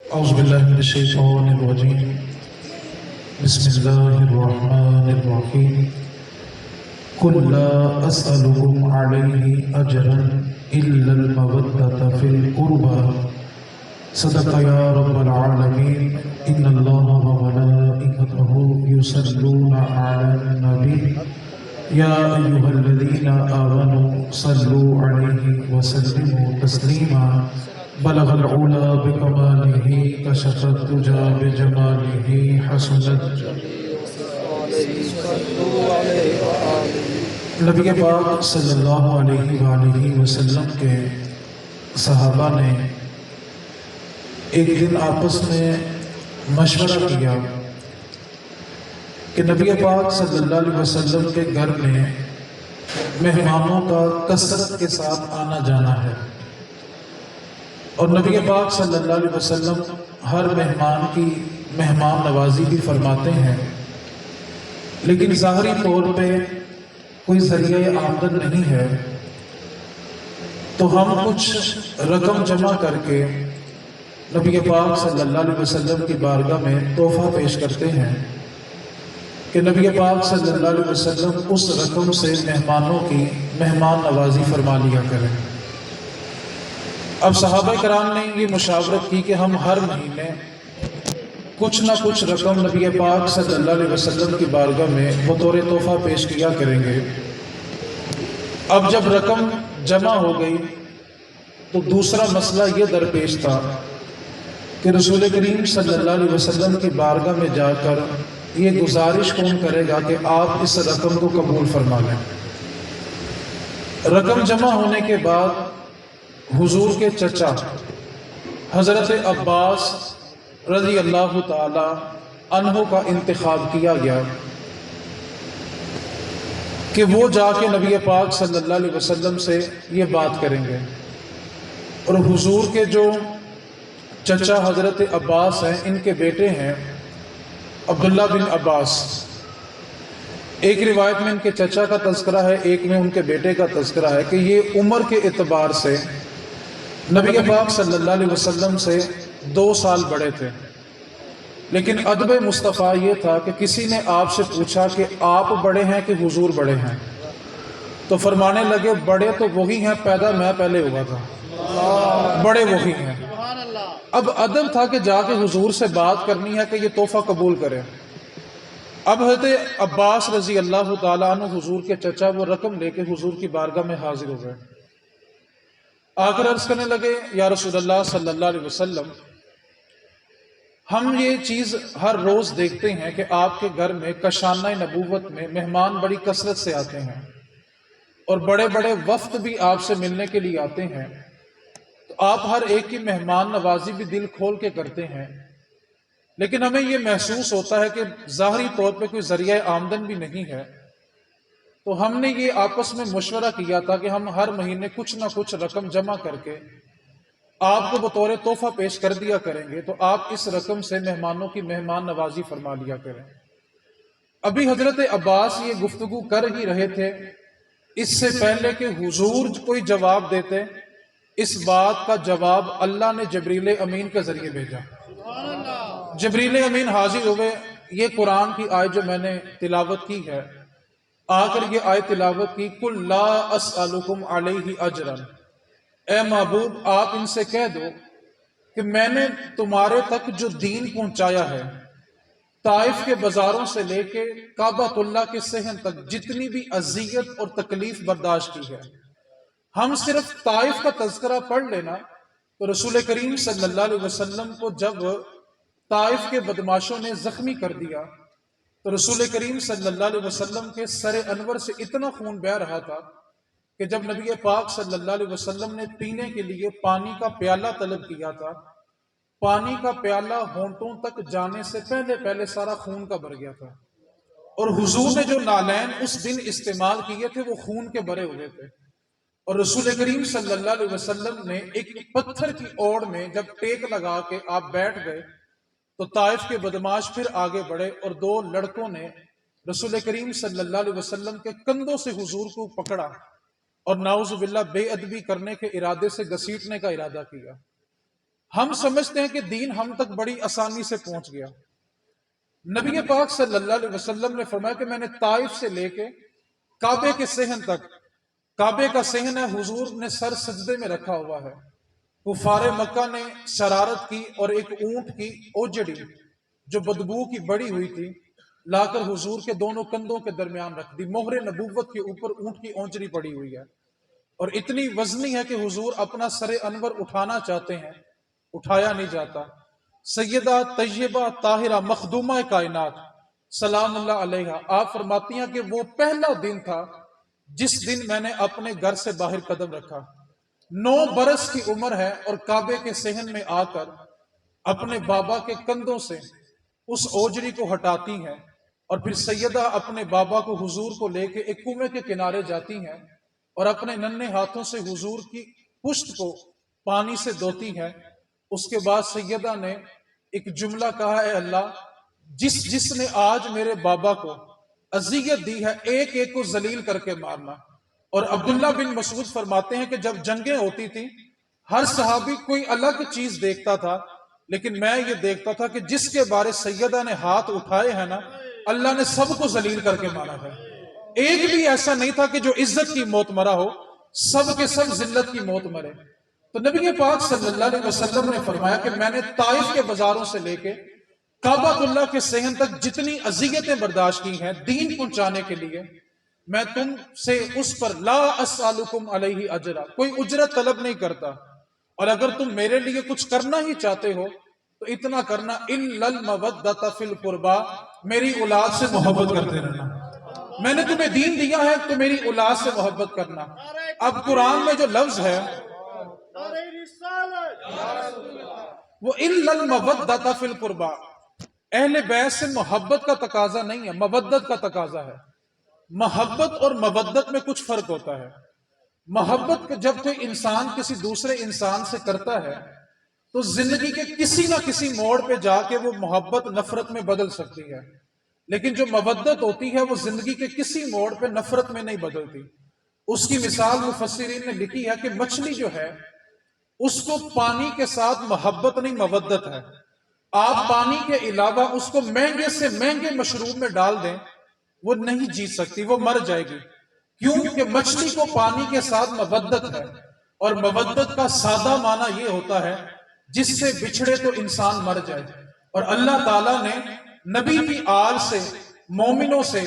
أعوذ بالله من الشيطان الرجيم. بسم الله الرحمن الرحيم. قل لا أسألكم عليه أجرا إلا المودة في القربى. صدق يا رب العالمين. إن الله وملائكته يصلون على النبي يا أيها الذين آمنوا صلوا عليه وسلموا تسليما. بلغ العلا بكماله كشف الدجى بجماله حسنت. نبی پاک صلی اللہ علیہ وآلہ وسلم کے صحابہ نے ایک دن آپس میں مشورہ کیا کہ نبی پاک صلی اللہ علیہ وسلم کے گھر میں مہمانوں کا کثرت کے ساتھ آنا جانا ہے، اور نبی پاک صلی اللہ علیہ وسلم ہر مہمان کی مہمان نوازی بھی فرماتے ہیں، لیکن ظاہری طور پہ کوئی ذریعہ آمدن نہیں ہے، تو ہم کچھ رقم جمع کر کے نبی پاک صلی اللہ علیہ وسلم کی بارگاہ میں تحفہ پیش کرتے ہیں کہ نبی پاک صلی اللہ علیہ وسلم اس رقم سے مہمانوں کی مہمان نوازی فرما لیا کریں۔ اب صحابہ کرام نے یہ مشاورت کی کہ ہم ہر مہینے کچھ نہ کچھ رقم نبی پاک صلی اللہ علیہ وسلم کی بارگاہ میں بطور تحفہ پیش کیا کریں گے۔ اب جب رقم جمع ہو گئی تو دوسرا مسئلہ یہ درپیش تھا کہ رسول کریم صلی اللہ علیہ وسلم کی بارگاہ میں جا کر یہ گزارش کون کرے گا کہ آپ اس رقم کو قبول فرما لیں۔ رقم جمع ہونے کے بعد حضور کے چچا حضرت عباس رضی اللہ تعالی عنہ کا انتخاب کیا گیا کہ وہ جا کے نبی پاک صلی اللہ علیہ وسلم سے یہ بات کریں گے، اور حضور کے جو چچا حضرت عباس ہیں ان کے بیٹے ہیں عبداللہ بن عباس۔ ایک روایت میں ان کے چچا کا تذکرہ ہے، ایک میں ان کے بیٹے کا تذکرہ ہے کہ یہ عمر کے اعتبار سے نبی پاک صلی اللہ علیہ وسلم سے 2 سال بڑے تھے، لیکن ادب مصطفیٰ یہ تھا کہ کسی نے آپ سے پوچھا کہ آپ بڑے ہیں کہ حضور بڑے ہیں، تو فرمانے لگے بڑے تو وہی ہیں، پیدا میں پہلے ہوا تھا، بڑے وہی ہیں۔ اب ادب تھا کہ جا کے حضور سے بات کرنی ہے کہ یہ تحفہ قبول کریں۔ اب حضرت عباس رضی اللہ تعالیٰ عنہ حضور کے چچا وہ رقم لے کے حضور کی بارگاہ میں حاضر ہو گئے، آ کر عرض کرنے لگے یا رسول اللہ صلی اللہ علیہ وسلم، ہم یہ چیز ہر روز دیکھتے ہیں کہ آپ کے گھر میں کشانہ نبوت میں مہمان بڑی کثرت سے آتے ہیں، اور بڑے بڑے وفد بھی آپ سے ملنے کے لیے آتے ہیں، تو آپ ہر ایک کی مہمان نوازی بھی دل کھول کے کرتے ہیں، لیکن ہمیں یہ محسوس ہوتا ہے کہ ظاہری طور پہ کوئی ذریعہ آمدن بھی نہیں ہے، تو ہم نے یہ آپس میں مشورہ کیا تھا کہ ہم ہر مہینے کچھ نہ کچھ رقم جمع کر کے آپ کو بطور تحفہ پیش کر دیا کریں گے، تو آپ اس رقم سے مہمانوں کی مہمان نوازی فرما لیا کریں۔ ابھی حضرت عباس یہ گفتگو کر ہی رہے تھے، اس سے پہلے کہ حضور کوئی جواب دیتے، اس بات کا جواب اللہ نے جبریل امین کے ذریعے بھیجا۔ جبریل امین حاضر ہوئے، یہ قرآن کی آیت جو میں نے تلاوت کی ہے، آ کر یہ آیت تلاوت کی قُلْ لَا أَسْأَلُكُمْ عَلَيْهِ أَجْرًا، اے محبوب آپ ان سے کہہ دو کہ میں نے تمہارے تک جو دین پہنچایا ہے، طائف کے بازاروں سے لے کے کعبۃ اللہ کے صحن تک جتنی بھی اذیت اور تکلیف برداشت کی ہے، ہم صرف طائف کا تذکرہ پڑھ لینا تو رسول کریم صلی اللہ علیہ وسلم کو جب طائف کے بدماشوں نے زخمی کر دیا تو رسول کریم صلی اللہ علیہ وسلم کے سر انور سے اتنا خون بہہ رہا تھا کہ جب نبی پاک صلی اللہ علیہ وسلم نے پینے کے لیے پانی کا پیالہ طلب کیا تھا، پانی کا پیالہ ہونٹوں تک جانے سے پہلے پہلے سارا خون کا بھر گیا تھا، اور حضور نے جو نالین اس دن استعمال کیے تھے وہ خون کے بھرے ہوئے تھے، اور رسول کریم صلی اللہ علیہ وسلم نے ایک پتھر کی اوڑ میں جب ٹیک لگا کے آپ بیٹھ گئے تو طائف کے بدماش پھر آگے بڑھے، اور 2 لڑکوں نے رسول کریم صلی اللہ علیہ وسلم کے کندھوں سے حضور کو پکڑا اور نعوذ باللہ بے ادبی کرنے کے ارادے سے گھسیٹنے کا ارادہ کیا۔ ہم سمجھتے ہیں کہ دین ہم تک بڑی آسانی سے پہنچ گیا۔ نبی پاک صلی اللہ علیہ وسلم نے فرمایا کہ میں نے طائف سے لے کے کعبے کے صحن تک، کعبے کا صحن ہے، حضور نے سر سجدے میں رکھا ہوا ہے، کفار مکہ نے شرارت کی اور ایک اونٹ کی اوجڑی جو بدبو کی بڑی ہوئی تھی لا کر حضور کے دونوں کندھوں کے درمیان رکھ دی۔ مہر نبوت کے اوپر اونٹ کی اونچڑی پڑی ہوئی ہے اور اتنی وزنی ہے کہ حضور اپنا سر انور اٹھانا چاہتے ہیں، اٹھایا نہیں جاتا۔ سیدہ طیبہ طاہرہ مخدومہ کائنات سلام اللہ علیہا، آپ فرماتی ہیں کہ وہ پہلا دن تھا جس دن میں نے اپنے گھر سے باہر قدم رکھا، 9 برس کی عمر ہے، اور کعبے کے صحن میں آ کر اپنے بابا کے کندھوں سے اس اوجری کو ہٹاتی ہیں، اور پھر سیدہ اپنے بابا کو، حضور کو لے کے ایک کنویں کے کنارے جاتی ہیں اور اپنے ننھے ہاتھوں سے حضور کی پشت کو پانی سے دھوتی ہیں۔ اس کے بعد سیدہ نے ایک جملہ کہا، اے اللہ، جس نے آج میرے بابا کو اذیت دی ہے، ایک ایک کو ذلیل کر کے مارنا۔ اور عبداللہ بن مسعود فرماتے ہیں کہ جب جنگیں ہوتی تھی ہر صحابی کوئی الگ چیز دیکھتا تھا، لیکن میں یہ دیکھتا تھا کہ جس کے بارے سیدہ نے ہاتھ اٹھائے ہیں نا، اللہ نے سب کو ذلیل کر کے مارا ہے۔ ایک بھی ایسا نہیں تھا کہ جو عزت کی موت مرا ہو، سب کے سب ذلت کی موت مرے۔ تو نبی پاک صلی اللہ علیہ وسلم نے فرمایا کہ میں نے طائف کے بازاروں سے لے کے کعبہ اللہ کے صحن تک جتنی اذیتیں برداشت کی ہیں دین پہنچانے کے لیے، میں تم سے اس پر لا اسالکم علیہ اجرا، کوئی اجرت طلب نہیں کرتا، اور اگر تم میرے لیے کچھ کرنا ہی چاہتے ہو تو اتنا کرنا، الا المودۃ فی القربى، میری اولاد سے محبت کرتے رہنا۔ میں نے تمہیں دین دیا ہے تو میری اولاد سے محبت کرنا۔ اب قرآن میں جو لفظ ہے وہ الا المودۃ فی القربى، اہل بیت سے محبت کا تقاضا نہیں ہے، مودت کا تقاضا ہے۔ محبت اور مودت میں کچھ فرق ہوتا ہے۔ محبت جب کوئی انسان کسی دوسرے انسان سے کرتا ہے تو زندگی کے کسی نہ کسی موڑ پہ جا کے وہ محبت نفرت میں بدل سکتی ہے، لیکن جو مودت ہوتی ہے وہ زندگی کے کسی موڑ پہ نفرت میں نہیں بدلتی۔ اس کی مثال مفسرین نے لکھی ہے کہ مچھلی جو ہے اس کو پانی کے ساتھ محبت نہیں، مودت ہے۔ آپ پانی کے علاوہ اس کو مہنگے سے مہنگے مشروب میں ڈال دیں، وہ نہیں جیت سکتی، وہ مر جائے گی۔ کیوں کہ مچھلی کو پانی کے ساتھ مودت ہے، اور مودت کا سادہ معنی یہ ہوتا ہے جس سے بچھڑے تو انسان مر جائے۔ اور اللہ تعالیٰ نے نبی کی آل سے، مومنوں سے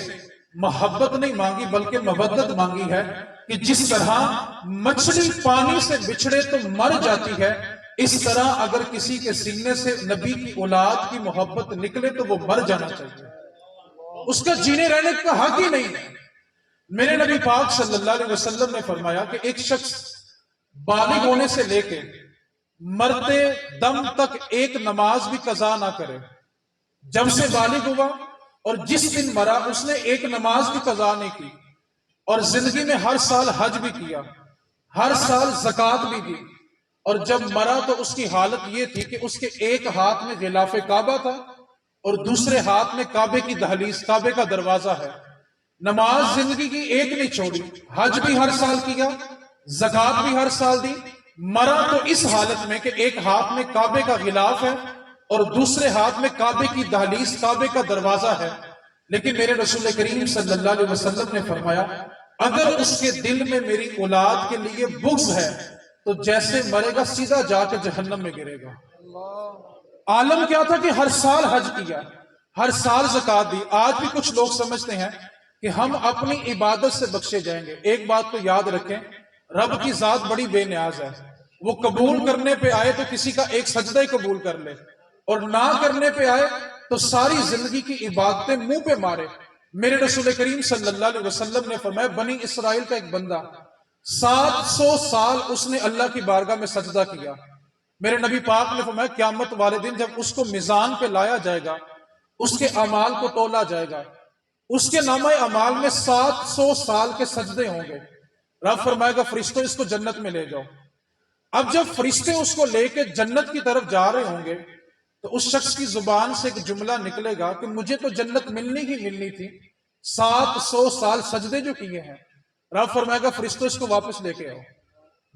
محبت نہیں مانگی بلکہ مودت مانگی ہے، کہ جس طرح مچھلی پانی سے بچھڑے تو مر جاتی ہے، اس طرح اگر کسی کے سینے سے نبی کی اولاد کی محبت نکلے تو وہ مر جانا چاہیے، اس کا جینے رہنے کا حق ہی نہیں ہے۔ میرے نبی پاک صلی اللہ علیہ وسلم نے فرمایا کہ ایک شخص بالغ ہونے سے لے کے مرتے دم تک ایک نماز بھی قضا نہ کرے، جب سے بالغ ہوا اور جس دن مرا اس نے ایک نماز بھی قضا نہیں کی، اور زندگی میں ہر سال حج بھی کیا، ہر سال زکوٰۃ بھی دی، اور جب مرا تو اس کی حالت یہ تھی کہ اس کے ایک ہاتھ میں غلاف کعبہ تھا اور دوسرے ہاتھ میں کعبے کی دہلیز، کعبے کا دروازہ ہے۔ نماز زندگی کی ایک نہیں چھوڑی، حج بھی ہر سال کیا، زکوٰۃ بھی ہر سال دی، مرا تو اس حالت میں کہ ایک ہاتھ میں کعبے کا غلاف ہے اور دوسرے ہاتھ میں کعبے کی دہلیز، کعبے کا دروازہ ہے۔ لیکن میرے رسول کریم صلی اللہ علیہ وسلم نے فرمایا اگر اس کے دل میں میری اولاد کے لیے بغض ہے تو جیسے مرے گا سیدھا جا کے جہنم میں گرے گا۔ عالم کیا تھا کہ ہر سال حج کیا، ہر سال زکوٰۃ دی۔ آج بھی کچھ لوگ سمجھتے ہیں کہ ہم اپنی عبادت سے بخشے جائیں گے۔ ایک بات تو یاد رکھیں، رب کی ذات بڑی بے نیاز ہے، وہ قبول کرنے پہ آئے تو کسی کا ایک سجدہ ہی قبول کر لے، اور نہ کرنے پہ آئے تو ساری زندگی کی عبادتیں منہ پہ مارے۔ میرے رسول کریم صلی اللہ علیہ وسلم نے فرمایا بنی اسرائیل کا ایک بندہ 700 سال اس نے اللہ کی بارگاہ میں سجدہ کیا۔ میرے نبی پاک نے فرمایا قیامت والے دن جب اس کو میزان پہ لایا جائے گا، اس کے اعمال کو تولا جائے گا، اس کے نامہ اعمال میں 700 سال کے سجدے ہوں گے۔ رب فرمائے گا فرشتوں اس کو جنت میں لے جاؤ۔ اب جب فرشتے اس کو لے کے جنت کی طرف جا رہے ہوں گے تو اس شخص کی زبان سے ایک جملہ نکلے گا کہ مجھے تو جنت ملنی ہی ملنی تھی، 700 سال سجدے جو کیے ہیں۔ رب فرمائے گا فرشتوں اس کو واپس لے کے آؤ۔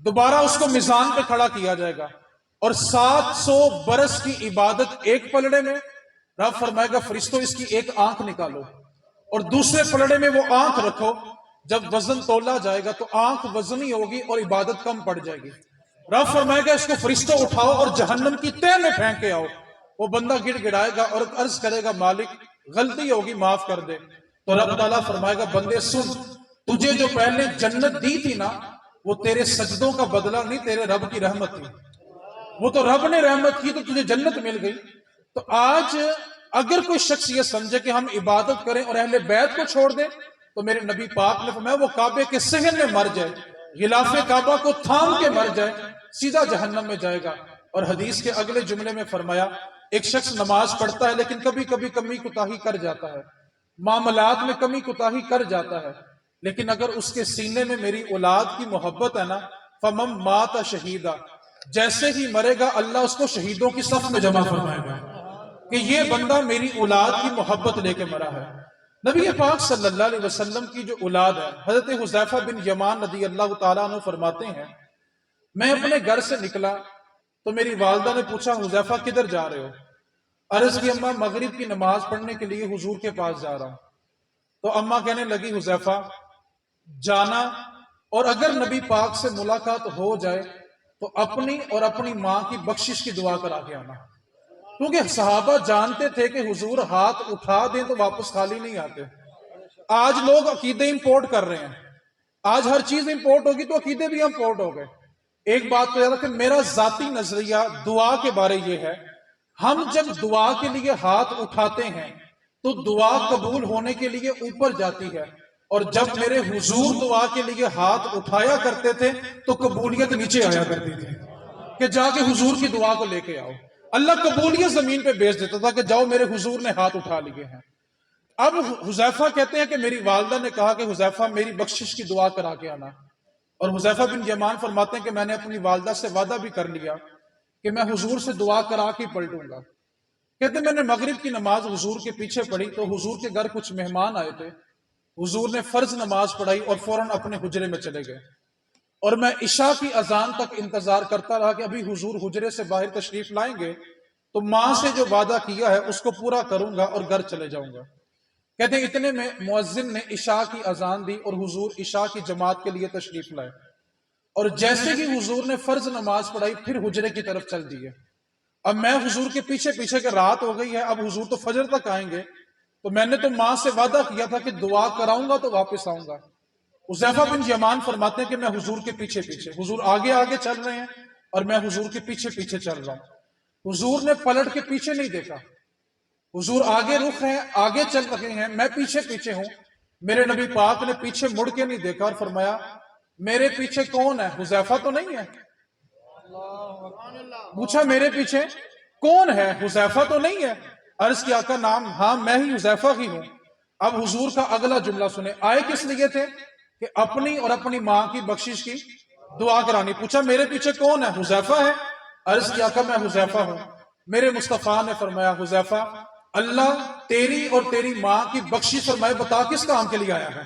دوبارہ اس کو میزان پہ کھڑا کیا جائے گا، اور 700 برس کی عبادت ایک پلڑے میں، رب فرمائے گا فرشتوں اس کی ایک آنکھ نکالو اور دوسرے پلڑے میں وہ آنکھ رکھو، جب وزن تولا جائے گا تو آنکھ وزنی ہوگی اور عبادت کم پڑ جائے گی۔ رب فرمائے گا اس کو فرشتوں اٹھاؤ اور جہنم کی تہ میں پھینک کے آؤ۔ وہ بندہ گڑ گڑائے گا اور عرض کرے گا مالک غلطی ہوگی معاف کر دے، تو رب تعالیٰ فرمائے گا بندے سن، تجھے جو پہلے جنت دی تھی نا وہ تیرے سجدوں کا بدلہ نہیں، تیرے رب کی رحمت تھی، وہ تو رب نے رحمت کی تو تجھے جنت مل گئی۔ تو آج اگر کوئی شخص یہ سمجھے کہ ہم عبادت کریں اور اہل بیت کو چھوڑ دیں، تو میرے نبی پاک نے فرمایا وہ کعبے کے صحن میں مر جائے، غلاف کعبہ کو تھام کے مر جائے، سیدھا جہنم میں جائے گا۔ اور حدیث کے اگلے جملے میں فرمایا ایک شخص نماز پڑھتا ہے لیکن کبھی کبھی کمی کوتاہی کر جاتا ہے، معاملات میں کمی کوتاہی کر جاتا ہے، لیکن اگر اس کے سینے میں میری اولاد کی محبت ہے نا، فمم مات شہیدا، جیسے ہی مرے گا اللہ اس کو شہیدوں کی صف میں جمع فرمائے گا کہ یہ بندہ میری اولاد کی محبت لے کے مرا ہے۔ نبی پاک صلی اللہ علیہ وسلم کی جو اولاد ہے، حضرت حذیفہ بن یمان رضی اللہ تعالیٰ عنہ فرماتے ہیں میں اپنے گھر سے نکلا تو میری والدہ نے پوچھا حذیفہ کدھر جا رہے ہو؟ عرض کی اماں مغرب کی نماز پڑھنے کے لیے حضور کے پاس جا رہا ہوں۔ تو اماں کہنے لگی حذیفہ جانا اور اگر نبی پاک سے ملاقات ہو جائے تو اپنی اور اپنی ماں کی بخشش کی دعا کرا کے آنا، کیونکہ صحابہ جانتے تھے کہ حضور ہاتھ اٹھا دیں تو واپس خالی نہیں آتے۔ آج لوگ عقیدے امپورٹ کر رہے ہیں، آج ہر چیز امپورٹ ہوگی تو عقیدے بھی امپورٹ ہو گئے۔ ایک بات تو یاد ہے کہ میرا ذاتی نظریہ دعا کے بارے یہ ہے، ہم جب دعا کے لیے ہاتھ اٹھاتے ہیں تو دعا قبول ہونے کے لیے اوپر جاتی ہے، اور جب میرے حضور دعا کے لیے ہاتھ اٹھایا کرتے تھے تو قبولیت نیچے آیا کرتی تھی کہ جا کے حضور کی دعا کو لے کے آؤ۔ اللہ قبولیت زمین پہ بیچ دیتا تھا کہ جاؤ میرے حضور نے ہاتھ اٹھا لیے ہیں۔ اب حذیفہ کہتے ہیں کہ میری والدہ نے کہا کہ حذیفہ میری بخشش کی دعا کرا کے آنا، اور حذیفہ بن یمان فرماتے ہیں کہ میں نے اپنی والدہ سے وعدہ بھی کر لیا کہ میں حضور سے دعا کرا کے پلٹوں گا۔ کہتے ہیں میں نے مغرب کی نماز حضور کے پیچھے پڑھی تو حضور کے گھر کچھ مہمان آئے تھے، حضور نے فرض نماز پڑھائی اور فوراً اپنے حجرے میں چلے گئے، اور میں عشاء کی اذان تک انتظار کرتا رہا کہ ابھی حضور حجرے سے باہر تشریف لائیں گے تو ماں سے جو وعدہ کیا ہے اس کو پورا کروں گا اور گھر چلے جاؤں گا۔ کہتے ہیں اتنے میں مؤذن نے عشاء کی اذان دی اور حضور عشاء کی جماعت کے لیے تشریف لائے، اور جیسے ہی حضور نے فرض نماز پڑھائی پھر حجرے کی طرف چل دیے۔ اب میں حضور کے پیچھے پیچھے کہ رات ہو گئی ہے، اب حضور تو فجر تک آئیں گے، تو میں نے تو ماں سے وعدہ کیا تھا کہ دعا کراؤں گا تو واپس آؤں گا۔ حذیفہ بن یمان فرماتے ہیں کہ میں حضور کے پیچھے پیچھے، حضور آگے آگے چل رہے ہیں اور میں حضور کے پیچھے پیچھے چل رہا ہوں۔ حضور نے پلٹ کے پیچھے نہیں دیکھا، حضور آگے رخ ہیں، آگے چل رہے ہیں، میں پیچھے پیچھے ہوں۔ میرے نبی پاک نے پیچھے مڑ کے نہیں دیکھا اور فرمایا میرے پیچھے کون ہے؟ حذیفہ تو نہیں ہے؟ پوچھا میرے پیچھے کون ہے؟ حذیفہ تو نہیں ہے؟ عرض کیا آقا نام ہاں میں ہی حذیفہ ہی ہوں۔ اب حضور کا اگلا جملہ سنے، آئے کس لیے تھے؟ کہ اپنی اور اپنی ماں کی بخشش کی دعا کرانی۔ پوچھا میرے پیچھے کون ہے؟ حذیفہ ہے؟ عرض کیا آقا میں حذیفہ ہوں۔ میرے مصطفیٰ نے فرمایا حذیفہ اللہ تیری اور تیری ماں کی بخشش فرمائے، بتا کس کام کے لیے آیا ہے؟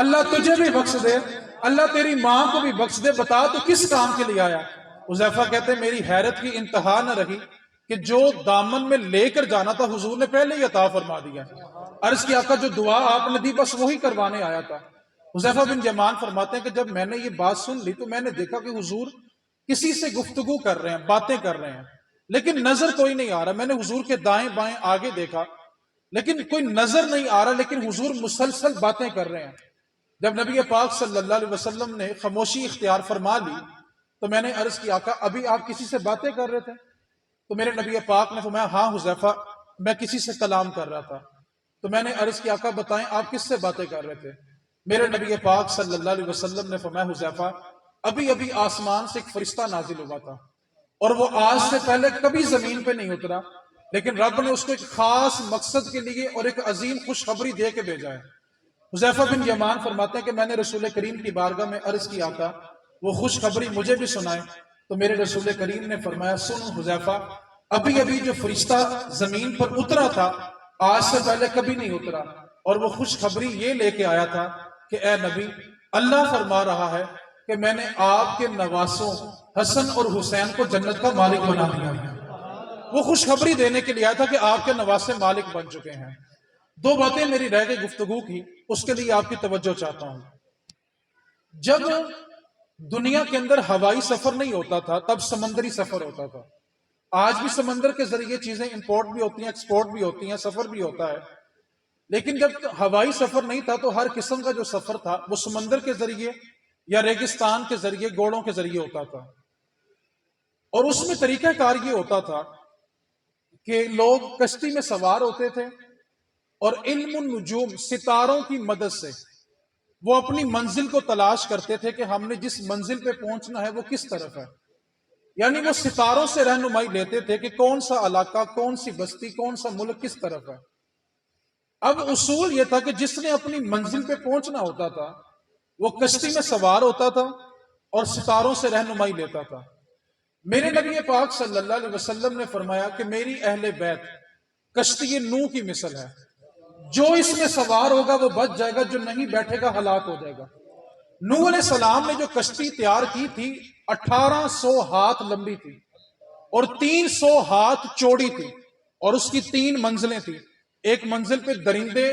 اللہ تجھے بھی بخش دے، اللہ تیری ماں کو بھی بخش دے، بتا تو کس کام کے لیے آیا؟ حذیفہ کہتے ہیں میری حیرت کی انتہا نہ رہی کہ جو دامن میں لے کر جانا تھا حضور نے پہلے ہی عطا فرما دیا۔ عرض کی آقا جو دعا آپ نے دی بس وہی کروانے آیا تھا۔ حذیفہ بن یمان فرماتے ہیں کہ جب میں نے یہ بات سن لی تو میں نے دیکھا کہ حضور کسی سے گفتگو کر رہے ہیں، باتیں کر رہے ہیں، لیکن نظر کوئی نہیں آ رہا۔ میں نے حضور کے دائیں بائیں آگے دیکھا لیکن کوئی نظر نہیں آ رہا، لیکن حضور مسلسل باتیں کر رہے ہیں۔ جب نبی پاک صلی اللہ علیہ وسلم نے خاموشی اختیار فرما لی تو میں نے عرض کی آقا ابھی آپ کسی سے باتیں کر رہے تھے؟ تو میرے نبی پاک نے فرمایا ہاں حذیفہ میں کسی سے کلام کر رہا تھا۔ تو میں نے عرض کی آقا بتائیں آپ کس سے باتیں کر رہے تھے؟ میرے نبی پاک صلی اللہ علیہ وسلم نے فرمایا حذیفہ ابھی ابھی آسمان سے ایک فرشتہ نازل ہوا تھا اور وہ آج سے پہلے کبھی زمین پہ نہیں اترا، لیکن رب نے اس کو ایک خاص مقصد کے لیے اور ایک عظیم خوشخبری دے کے بھیجا ہے۔ حذیفہ بن یمان فرماتے ہیں کہ میں نے رسول کریم کی بارگاہ میں عرض کیا تھا وہ خوشخبری مجھے بھی سنائے، تو میرے رسول کریم نے فرمایا سن حذیفہ ابھی ابھی جو فرشتہ زمین پر اترا تھا آج سے پہلے کبھی نہیں اترا، اور وہ خوشخبری یہ لے کے آیا تھا کہ اے نبی اللہ فرما رہا ہے کہ میں نے آپ کے نواسوں حسن اور حسین کو جنت کا مالک بنا دیا ہے۔ وہ خوشخبری دینے کے لیے آیا تھا کہ آپ کے نواسے مالک بن چکے ہیں۔ دو باتیں میری رہ گئی گفتگو کی، اس کے لیے آپ کی توجہ چاہتا ہوں۔ جب دنیا کے اندر ہوائی سفر نہیں ہوتا تھا تب سمندری سفر ہوتا تھا۔ آج بھی سمندر کے ذریعے چیزیں امپورٹ بھی ہوتی ہیں، ایکسپورٹ بھی ہوتی ہیں، سفر بھی ہوتا ہے، لیکن جب ہوائی سفر نہیں تھا تو ہر قسم کا جو سفر تھا وہ سمندر کے ذریعے یا ریگستان کے ذریعے، گھوڑوں کے ذریعے ہوتا تھا۔ اور اس میں طریقہ کار یہ ہوتا تھا کہ لوگ کشتی میں سوار ہوتے تھے اور علم النجوم، ستاروں کی مدد سے وہ اپنی منزل کو تلاش کرتے تھے کہ ہم نے جس منزل پہ پہنچنا ہے وہ کس طرف ہے۔ یعنی وہ ستاروں سے رہنمائی لیتے تھے کہ کون سا علاقہ، کون سی بستی، کون سا ملک کس طرف ہے۔ اب اصول یہ تھا کہ جس نے اپنی منزل پہ پہنچنا ہوتا تھا وہ کشتی میں سوار ہوتا تھا اور ستاروں سے رہنمائی لیتا تھا۔ میرے نبی پاک صلی اللہ علیہ وسلم نے فرمایا کہ میری اہل بیت کشتی نوح کی مثل ہے، جو اس میں سوار ہوگا وہ بچ جائے گا، جو نہیں بیٹھے گا ہلاک ہو جائے گا۔ نوح علیہ السلام نے جو کشتی تیار کی تھی 1800 ہاتھ لمبی تھی اور 300 ہاتھ چوڑی تھی، اور اس کی 3 منزلیں تھیں۔ ایک منزل پہ درندے،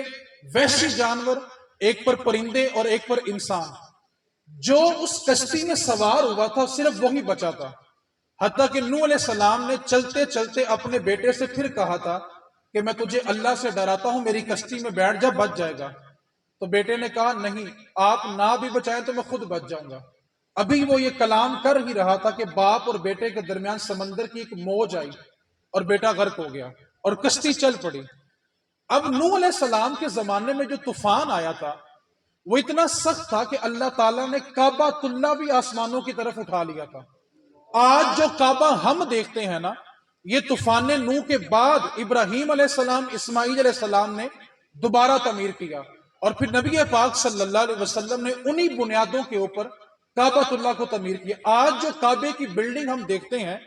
وحشی جانور، ایک پر پرندے اور ایک پر انسان۔ جو اس کشتی میں سوار ہوا تھا صرف وہی بچا تھا، حتیٰ کہ نوح علیہ السلام نے چلتے چلتے اپنے بیٹے سے پھر کہا تھا کہ میں تجھے اللہ سے ڈراتا ہوں، میری کشتی میں بیٹھ جا، بچ جائے گا۔ تو بیٹے نے کہا نہیں، آپ نہ بھی بچائیں تو میں خود بچ جاؤں گا۔ ابھی وہ یہ کلام کر ہی رہا تھا کہ باپ اور بیٹے کے درمیان سمندر کی ایک موج آئی اور بیٹا غرق ہو گیا اور کشتی چل پڑی۔ اب نوح علیہ السلام کے زمانے میں جو طوفان آیا تھا وہ اتنا سخت تھا کہ اللہ تعالیٰ نے کعبہ اللہ بھی آسمانوں کی طرف اٹھا لیا تھا۔ آج جو کعبہ ہم دیکھتے ہیں نا، یہ طوفان نوح کے بعد ابراہیم علیہ السلام، اسماعیل علیہ السلام نے دوبارہ تعمیر کیا، اور پھر نبی پاک صلی اللہ علیہ وسلم نے انہی بنیادوں کے اوپر کعبۃ اللہ کو تعمیر کیا۔ آج جو کعبے کی بلڈنگ ہم دیکھتے ہیں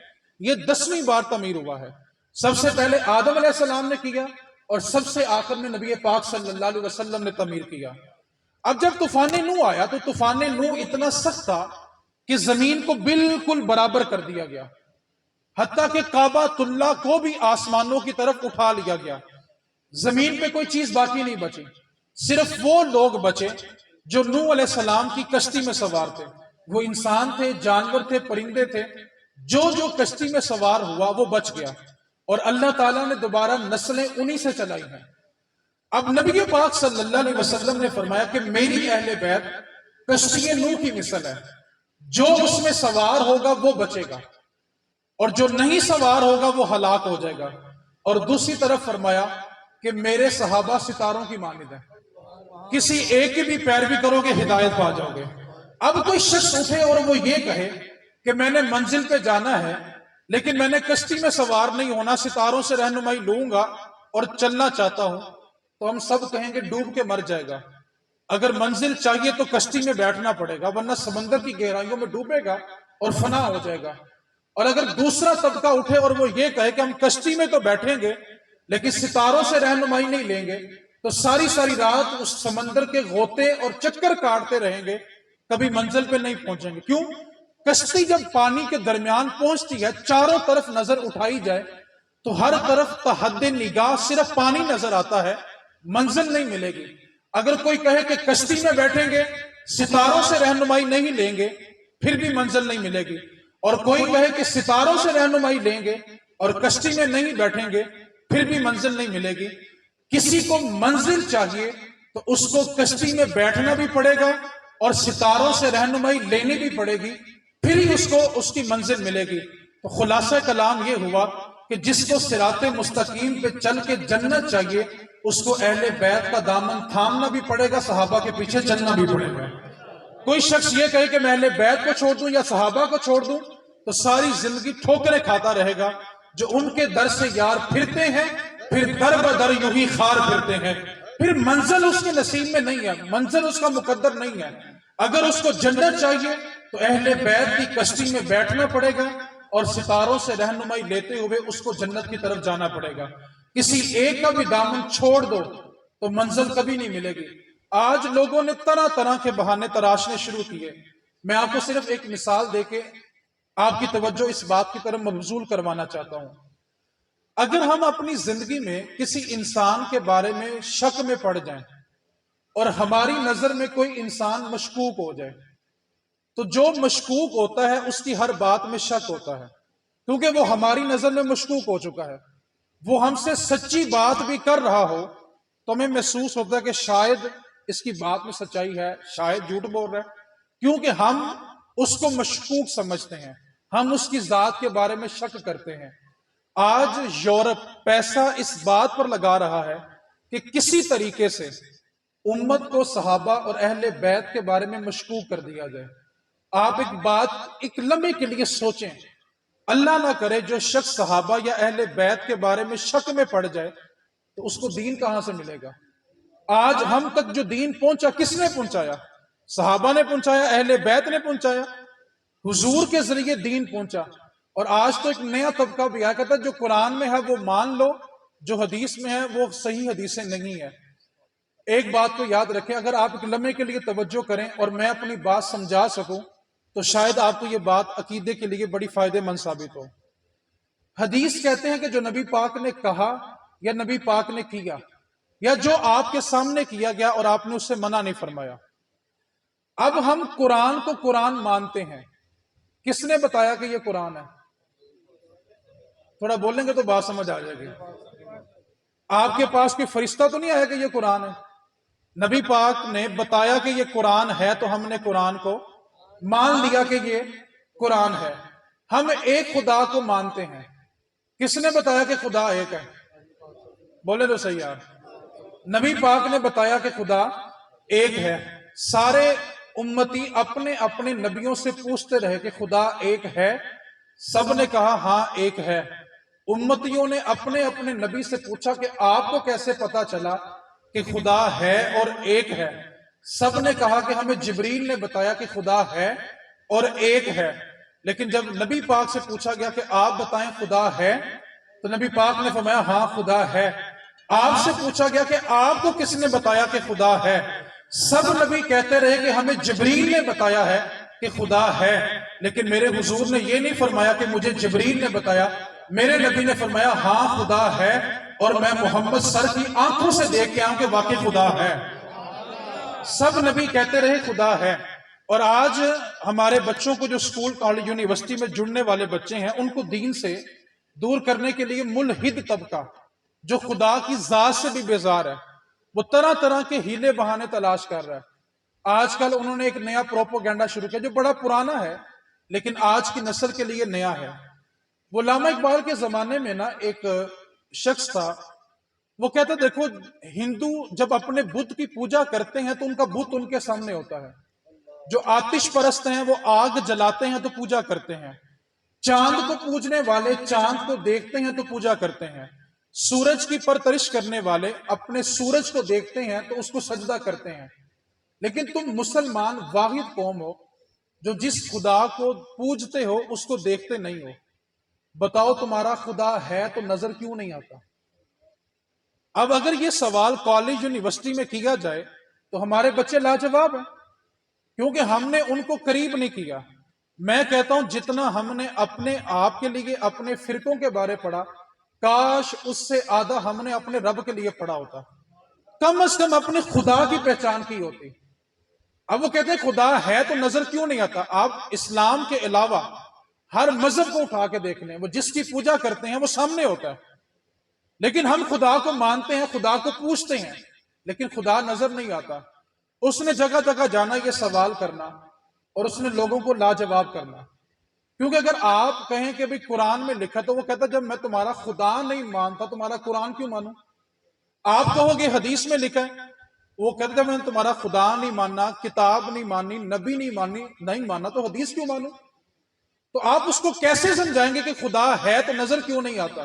یہ 10ویں بار تعمیر ہوا ہے۔ سب سے پہلے آدم علیہ السلام نے کیا اور سب سے آخر میں نبی پاک صلی اللہ علیہ وسلم نے تعمیر کیا۔ اب جب طوفان نوح آیا تو طوفان نوح اتنا سخت تھا کہ زمین کو بالکل برابر کر دیا گیا، حتیٰ کہ کعبۃ اللہ کو بھی آسمانوں کی طرف اٹھا لیا گیا۔ زمین پہ کوئی چیز باقی نہیں بچی، صرف وہ لوگ بچے جو نوح علیہ السلام کی کشتی میں سوار تھے۔ وہ انسان تھے، جانور تھے، پرندے تھے، جو کشتی میں سوار ہوا وہ بچ گیا، اور اللہ تعالیٰ نے دوبارہ نسلیں انہی سے چلائی ہیں۔ اب نبی پاک صلی اللہ علیہ وسلم نے فرمایا کہ میری اہل بیت کشتی نوح کی مثل ہے، جو اس میں سوار ہوگا وہ بچے گا اور جو نہیں سوار ہوگا وہ ہلاک ہو جائے گا۔ اور دوسری طرف فرمایا کہ میرے صحابہ ستاروں کی مانند ہیں، کسی ایک کی بھی پیروی کرو گے ہدایت پا جاؤ گے۔ اب کوئی شخص اٹھے اور وہ یہ کہے کہ میں نے منزل پہ جانا ہے لیکن میں نے کشتی میں سوار نہیں ہونا، ستاروں سے رہنمائی لوں گا اور چلنا چاہتا ہوں، تو ہم سب کہیں گے ڈوب کے مر جائے گا۔ اگر منزل چاہیے تو کشتی میں بیٹھنا پڑے گا، ورنہ سمندر کی گہرائیوں میں ڈوبے گا اور فنا ہو جائے گا۔ اور اگر دوسرا طبقہ اٹھے اور وہ یہ کہے کہ ہم کشتی میں تو بیٹھیں گے لیکن ستاروں سے رہنمائی نہیں لیں گے، تو ساری رات اس سمندر کے غوطے اور چکر کاٹتے رہیں گے، کبھی منزل پہ نہیں پہنچیں گے۔ کیوں؟ کشتی جب پانی کے درمیان پہنچتی ہے، چاروں طرف نظر اٹھائی جائے تو ہر طرف تحد نگاہ صرف پانی نظر آتا ہے، منزل نہیں ملے گی۔ اگر کوئی کہے کہ کشتی میں بیٹھیں گے، ستاروں سے رہنمائی نہیں لیں گے، پھر بھی منزل نہیں ملے گی، اور کوئی کہے کہ ستاروں سے رہنمائی لیں گے اور کشتی میں نہیں بیٹھیں گے، پھر بھی منزل نہیں ملے گی۔ کسی کو منزل چاہیے تو اس کو کشتی میں بیٹھنا بھی پڑے گا اور ستاروں سے رہنمائی لینی بھی پڑے گی، پھر ہی اس کو اس کی منزل ملے گی۔ تو خلاصہ کلام یہ ہوا کہ جس کو صراط مستقیم پہ چل کے جنت چاہیے اس کو اہل بیت کا دامن تھامنا بھی پڑے گا، صحابہ کے پیچھے چلنا بھی پڑے گا۔ کوئی شخص یہ کہے کہ میں اہل بیت کو چھوڑ دوں یا صحابہ کو چھوڑ دوں تو ساری زندگی ٹھوکریں کھاتا رہے گا۔ جو ان کے در سے یار پھرتے ہیں پھر در بدر یوں ہی خار پھرتے ہیں، پھر منزل اس کے نصیب میں نہیں ہے، منزل اس کا مقدر نہیں ہے۔ اگر اس کو جنت چاہیے تو اہل بیت کی کشتی میں بیٹھنا پڑے گا اور ستاروں سے رہنمائی لیتے ہوئے اس کو جنت کی طرف جانا پڑے گا۔ کسی ایک کا بھی دامن چھوڑ دو تو منزل کبھی نہیں ملے گی۔ آج لوگوں نے طرح طرح کے بہانے تراشنے شروع کیے۔ میں آپ کو صرف ایک مثال دے کے آپ کی توجہ اس بات کی طرف مبذول کروانا چاہتا ہوں. اگر ہم اپنی زندگی میں کسی انسان کے بارے میں شک میں پڑ جائیں اور ہماری نظر میں کوئی انسان مشکوک ہو جائے، تو جو مشکوک ہوتا ہے اس کی ہر بات میں شک ہوتا ہے، کیونکہ وہ ہماری نظر میں مشکوک ہو چکا ہے. وہ ہم سے سچی بات بھی کر رہا ہو تو ہمیں محسوس ہوتا ہے کہ شاید اس کی بات میں سچائی ہے، شاید جھوٹ بول رہا ہے، کیونکہ ہم اس کو مشکوک سمجھتے ہیں، ہم اس کی ذات کے بارے میں شک کرتے ہیں. آج یورپ پیسہ اس بات پر لگا رہا ہے کہ کسی طریقے سے امت کو صحابہ اور اہل بیت کے بارے میں مشکوک کر دیا جائے. آپ ایک لمحے کے لیے سوچیں، اللہ نہ کرے جو شخص صحابہ یا اہل بیت کے بارے میں شک میں پڑ جائے تو اس کو دین کہاں سے ملے گا؟ آج ہم تک جو دین پہنچا کس نے پہنچایا؟ صحابہ نے پہنچایا، اہل بیت نے پہنچایا، حضور کے ذریعے دین پہنچا. اور آج تو ایک نیا طبقہ بھی آیا کہتا ہے جو قرآن میں ہے وہ مان لو، جو حدیث میں ہے وہ صحیح حدیثیں نہیں ہے. ایک بات کو یاد رکھیں، اگر آپ ایک لمحے کے لیے توجہ کریں اور میں اپنی بات سمجھا سکوں تو شاید آپ کو یہ بات عقیدے کے لیے بڑی فائدہ مند ثابت ہو. حدیث کہتے ہیں کہ جو نبی پاک نے کہا یا نبی پاک نے کیا یا جو آپ کے سامنے کیا گیا اور آپ نے اس سے منع نہیں فرمایا. اب ہم قرآن کو قرآن مانتے ہیں، کس نے بتایا کہ یہ قرآن ہے؟ تھوڑا بولیں گے تو بات سمجھ آ جائے گی. آپ کے پاس کوئی فرشتہ تو نہیں آیا کہ یہ قرآن ہے؟ نبی پاک نے بتایا کہ یہ قرآن ہے تو ہم نے قرآن کو مان لیا کہ یہ قرآن ہے. ہم ایک خدا کو مانتے ہیں، کس نے بتایا کہ خدا ایک ہے؟ بولے تو صحیح آپ. نبی پاک نے بتایا کہ خدا ایک ہے. سارے امتی اپنے اپنے نبیوں سے پوچھتے رہے کہ خدا ایک ہے، سب نے کہا ہاں ایک ہے. امتیوں نے اپنے اپنے نبی سے پوچھا کہ آپ کو کیسے پتا چلا کہ خدا ہے اور ایک ہے؟ سب نے کہا کہ ہمیں جبریل نے بتایا کہ خدا ہے اور ایک ہے. لیکن جب نبی پاک سے پوچھا گیا کہ آپ بتائیں خدا ہے، تو نبی پاک نے فرمایا ہاں خدا ہے. آپ سے پوچھا گیا کہ آپ کو کس نے بتایا کہ خدا ہے؟ سب نبی کہتے رہے کہ ہمیں جبریل نے بتایا ہے کہ خدا ہے. لیکن میرے حضور نے یہ نہیں فرمایا کہ مجھے جبریل نے بتایا، میرے نبی نے فرمایا ہاں خدا ہے اور میں محمد سر کی آنکھوں سے دیکھ کے آؤں کہ واقعی خدا ہے. سب نبی کہتے رہے خدا ہے. اور آج ہمارے بچوں کو جو سکول کالج یونیورسٹی میں جڑنے والے بچے ہیں ان کو دین سے دور کرنے کے لیے ملحد طبقہ جو خدا کی ذات سے بھی بیزار ہے وہ طرح طرح کے ہیلے بہانے تلاش کر رہا ہے. آج کل انہوں نے ایک نیا پروپوگنڈا شروع کیا جو بڑا پرانا ہے لیکن آج کی نسل کے لیے نیا ہے. وہ علامہ اقبال کے زمانے میں نا ایک شخص تھا، وہ کہتا دیکھو ہندو جب اپنے بت کی پوجا کرتے ہیں تو ان کا بت ان کے سامنے ہوتا ہے. جو آتش پرست ہیں وہ آگ جلاتے ہیں تو پوجا کرتے ہیں، چاند کو پوجنے والے چاند کو دیکھتے ہیں تو پوجا کرتے ہیں، سورج کی پرترش کرنے والے اپنے سورج کو دیکھتے ہیں تو اس کو سجدہ کرتے ہیں. لیکن تم مسلمان واحد قوم ہو جو جس خدا کو پوجتے ہو اس کو دیکھتے نہیں ہو. بتاؤ تمہارا خدا ہے تو نظر کیوں نہیں آتا؟ اب اگر یہ سوال کالج یونیورسٹی میں کیا جائے تو ہمارے بچے لاجواب ہیں، کیونکہ ہم نے ان کو قریب نہیں کیا. میں کہتا ہوں جتنا ہم نے اپنے آپ کے لیے اپنے فرقوں کے بارے پڑھا، کاش اس سے آدھا ہم نے اپنے رب کے لیے پڑھا ہوتا، کم از کم اپنے خدا کی پہچان کی ہوتی. اب وہ کہتے ہیں خدا ہے تو نظر کیوں نہیں آتا؟ آپ اسلام کے علاوہ ہر مذہب کو اٹھا کے دیکھ لیں، وہ جس کی پوجا کرتے ہیں وہ سامنے ہوتا ہے. لیکن ہم خدا کو مانتے ہیں، خدا کو پوچھتے ہیں، لیکن خدا نظر نہیں آتا. اس نے جگہ جگہ جانا یہ سوال کرنا اور اس نے لوگوں کو لاجواب کرنا. کیونکہ اگر آپ کہیں کہ بھی قرآن میں لکھا تو وہ کہتا جب میں تمہارا خدا نہیں مانتا تمہارا قرآن کیوں مانوں؟ آپ کہو گے حدیث میں لکھا ہے، وہ کہتا جب میں تمہارا خدا نہیں ماننا، کتاب نہیں ماننی، نبی نہیں ماننا تو حدیث کیوں مانوں؟ تو آپ اس کو کیسے سمجھائیں گے کہ خدا ہے تو نظر کیوں نہیں آتا؟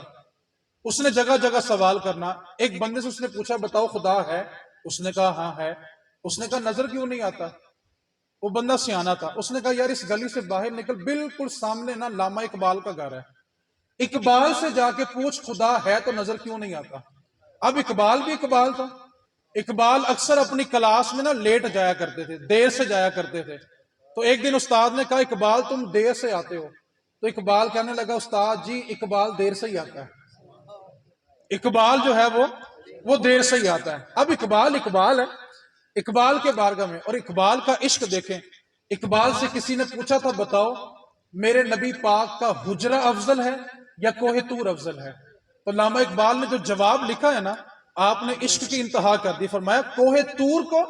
اس نے جگہ جگہ سوال کرنا. ایک بندے سے اس نے پوچھا بتاؤ خدا ہے؟ اس نے کہا ہاں ہے. اس نے کہا نظر کیوں نہیں آتا؟ وہ بندہ سیانا تھا، اس نے کہا یار اس گلی سے باہر نکل، بالکل سامنے نا علامہ اقبال کا گھر ہے، اقبال سے جا کے پوچھ خدا ہے تو نظر کیوں نہیں آتا. اب اقبال بھی اقبال تھا. اقبال اکثر اپنی کلاس میں نا لیٹ جایا کرتے تھے، دیر سے جایا کرتے تھے. تو ایک دن استاد نے کہا اقبال تم دیر سے آتے ہو، تو اقبال کہنے لگا استاد جی اقبال دیر سے ہی آتا ہے، اقبال جو ہے وہ دیر سے ہی آتا ہے۔ اب اقبال ہے، اقبال کے بارگاہ میں، اور اقبال کا عشق دیکھیں، اقبال سے کسی نے پوچھا تھا بتاؤ میرے نبی پاک کا حجرہ افضل ہے یا کوہ طور افضل ہے؟ تو علامہ اقبال نے جو جواب لکھا ہے نا، آپ نے عشق کی انتہا کر دی، فرمایا کوہ طور کو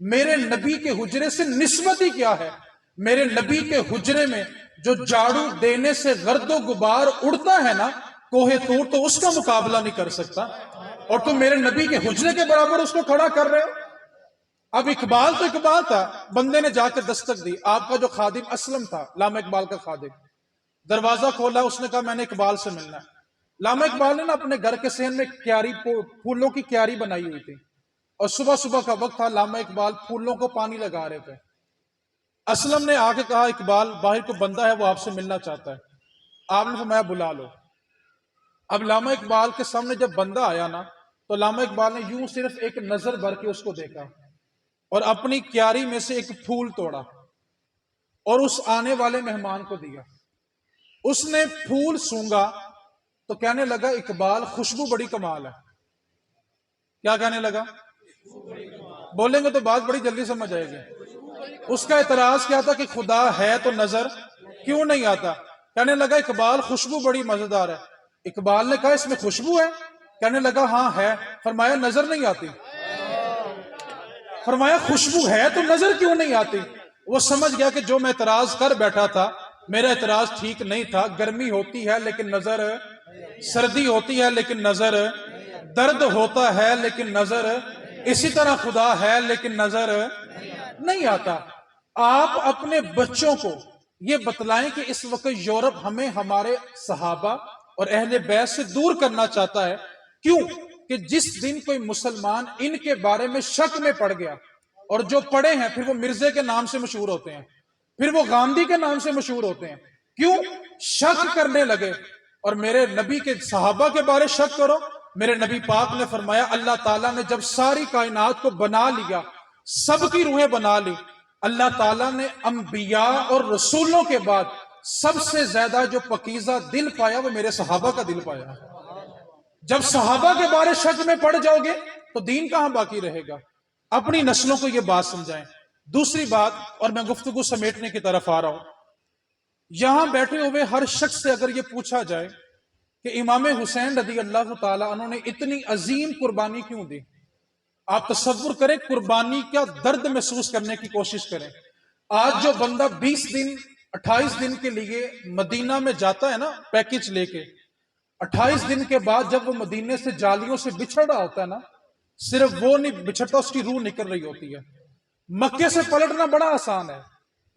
میرے نبی کے حجرے سے نسبت ہی کیا ہے؟ میرے نبی کے حجرے میں جو جھاڑو دینے سے گرد و غبار اڑتا ہے نا، کوہ طور تو اس کا مقابلہ نہیں کر سکتا، اور تم میرے نبی کے حجرے کے برابر اس کو کھڑا کر رہے ہو۔ اب اقبال تو اقبال تھا، بندے نے جا کے دستک دی، آپ کا جو خادم اسلم تھا، علامہ اقبال کا خادم، دروازہ کھولا، اس نے کہا میں نے اقبال سے ملنا ہے۔ علامہ اقبال نے نا اپنے گھر کے صحن میں کیاری پھولوں کی کیاری بنائی ہوئی تھی، اور صبح صبح کا وقت تھا، علامہ اقبال پھولوں کو پانی لگا رہے تھے۔ اسلم نے آ کے کہا اقبال باہر کو بندہ ہے وہ آپ سے ملنا چاہتا ہے۔ آپ نے فرمایا بلا لو۔ اب علامہ اقبال کے سامنے جب بندہ آیا نا، تو علامہ اقبال نے یوں صرف ایک نظر بھر کے اس کو دیکھا اور اپنی کیاری میں سے ایک پھول توڑا اور اس آنے والے مہمان کو دیا۔ اس نے پھول سونگا تو کہنے لگا اقبال خوشبو بڑی کمال ہے۔ کیا کہنے لگا؟ بولیں گے تو بات بڑی جلدی سمجھ آئے گی۔ اس کا اعتراض کیا تھا کہ خدا ہے تو نظر کیوں نہیں آتا؟ کہنے لگا اقبال خوشبو بڑی مزیدار ہے۔ اقبال نے کہا اس میں خوشبو ہے؟ کہنے لگا ہاں ہے۔ فرمایا نظر نہیں آتی؟ فرمایا خوشبو ہے تو نظر کیوں نہیں آتی؟ وہ سمجھ گیا کہ جو میں اعتراض کر بیٹھا تھا میرا اعتراض ٹھیک نہیں تھا، گرمی ہوتی ہے لیکن نظر، سردی ہوتی ہے لیکن نظر، درد ہوتا ہے لیکن نظر، اسی طرح خدا ہے لیکن نظر نہیں آتا۔ آپ اپنے بچوں کو یہ بتلائیں کہ اس وقت یورپ ہمیں ہمارے صحابہ اور اہل بیت سے دور کرنا چاہتا ہے، کیوں کہ جس دن کوئی مسلمان ان کے بارے میں شک میں پڑ گیا، اور جو پڑے ہیں پھر وہ مرزے کے نام سے مشہور ہوتے ہیں، پھر وہ گاندھی کے نام سے مشہور ہوتے ہیں، کیوں؟ شک کرنے لگے۔ اور میرے نبی کے صحابہ کے بارے شک کرو، میرے نبی پاک نے فرمایا اللہ تعالیٰ نے جب ساری کائنات کو بنا لیا، سب کی روحیں بنا لی، اللہ تعالیٰ نے انبیاء اور رسولوں کے بعد سب سے زیادہ جو پاکیزہ دل پایا وہ میرے صحابہ کا دل پایا۔ جب صحابہ کے بارے شک میں پڑ جاؤ گے تو دین کہاں باقی رہے گا؟ اپنی نسلوں کو یہ بات سمجھائیں۔ دوسری بات، اور میں گفتگو سمیٹنے کی طرف آ رہا ہوں، یہاں بیٹھے ہوئے ہر شخص سے اگر یہ پوچھا جائے کہ امام حسین رضی اللہ تعالیٰ عنہ نے اتنی عظیم قربانی کیوں دی، آپ تصور کریں، قربانی کا درد محسوس کرنے کی کوشش کریں۔ آج جو بندہ 20 دن 28 دن کے لیے مدینہ میں جاتا ہے نا پیکج لے کے، 28 دن کے بعد جب وہ مدینے سے جالیوں سے بچھڑ رہا ہوتا ہے نا، صرف وہ نہیں بچھڑتا، اس کی روح نکل رہی ہوتی ہے۔ مکے سے پلٹنا بڑا آسان ہے،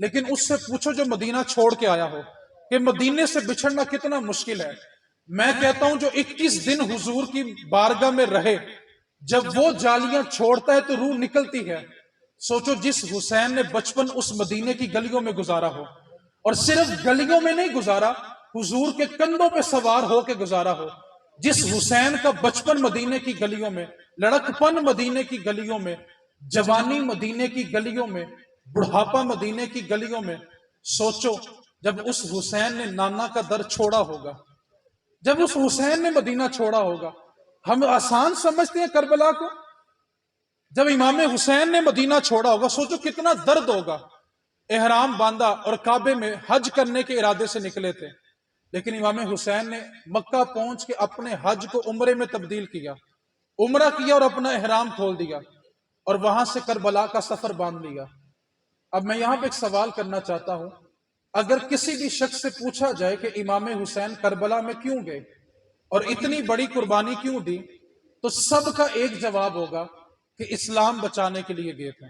لیکن اس سے پوچھو جو مدینہ چھوڑ کے آیا ہو کہ مدینے سے بچھڑنا کتنا مشکل ہے۔ میں کہتا ہوں جو 21 دن حضور کی بارگاہ میں رہے، جب وہ جالیاں چھوڑتا ہے تو روح نکلتی ہے۔ سوچو جس حسین نے بچپن اس مدینے کی گلیوں میں گزارا ہو، اور صرف گلیوں میں نہیں گزارا، حضور کے کندھوں پہ سوار ہو کے گزارا ہو، جس حسین کا بچپن مدینے کی گلیوں میں، لڑکپن مدینے کی گلیوں میں، جوانی مدینے کی گلیوں میں، بڑھاپا مدینے کی گلیوں میں، سوچو جب اس حسین نے نانا کا در چھوڑا ہوگا، جب اس حسین نے مدینہ چھوڑا ہوگا۔ ہم آسان سمجھتے ہیں کربلا کو، جب امام حسین نے مدینہ چھوڑا ہوگا سوچو کتنا درد ہوگا۔ احرام باندھا اور کعبے میں حج کرنے کے ارادے سے نکلے تھے، لیکن امام حسین نے مکہ پہنچ کے اپنے حج کو عمرے میں تبدیل کیا، عمرہ کیا اور اپنا احرام کھول دیا، اور وہاں سے کربلا کا سفر باندھ لیا۔ اب میں یہاں پہ ایک سوال کرنا چاہتا ہوں، اگر کسی بھی شخص سے پوچھا جائے کہ امام حسین کربلا میں کیوں گئے اور اتنی بڑی قربانی کیوں دی، تو سب کا ایک جواب ہوگا کہ اسلام بچانے کے لیے گئے تھے،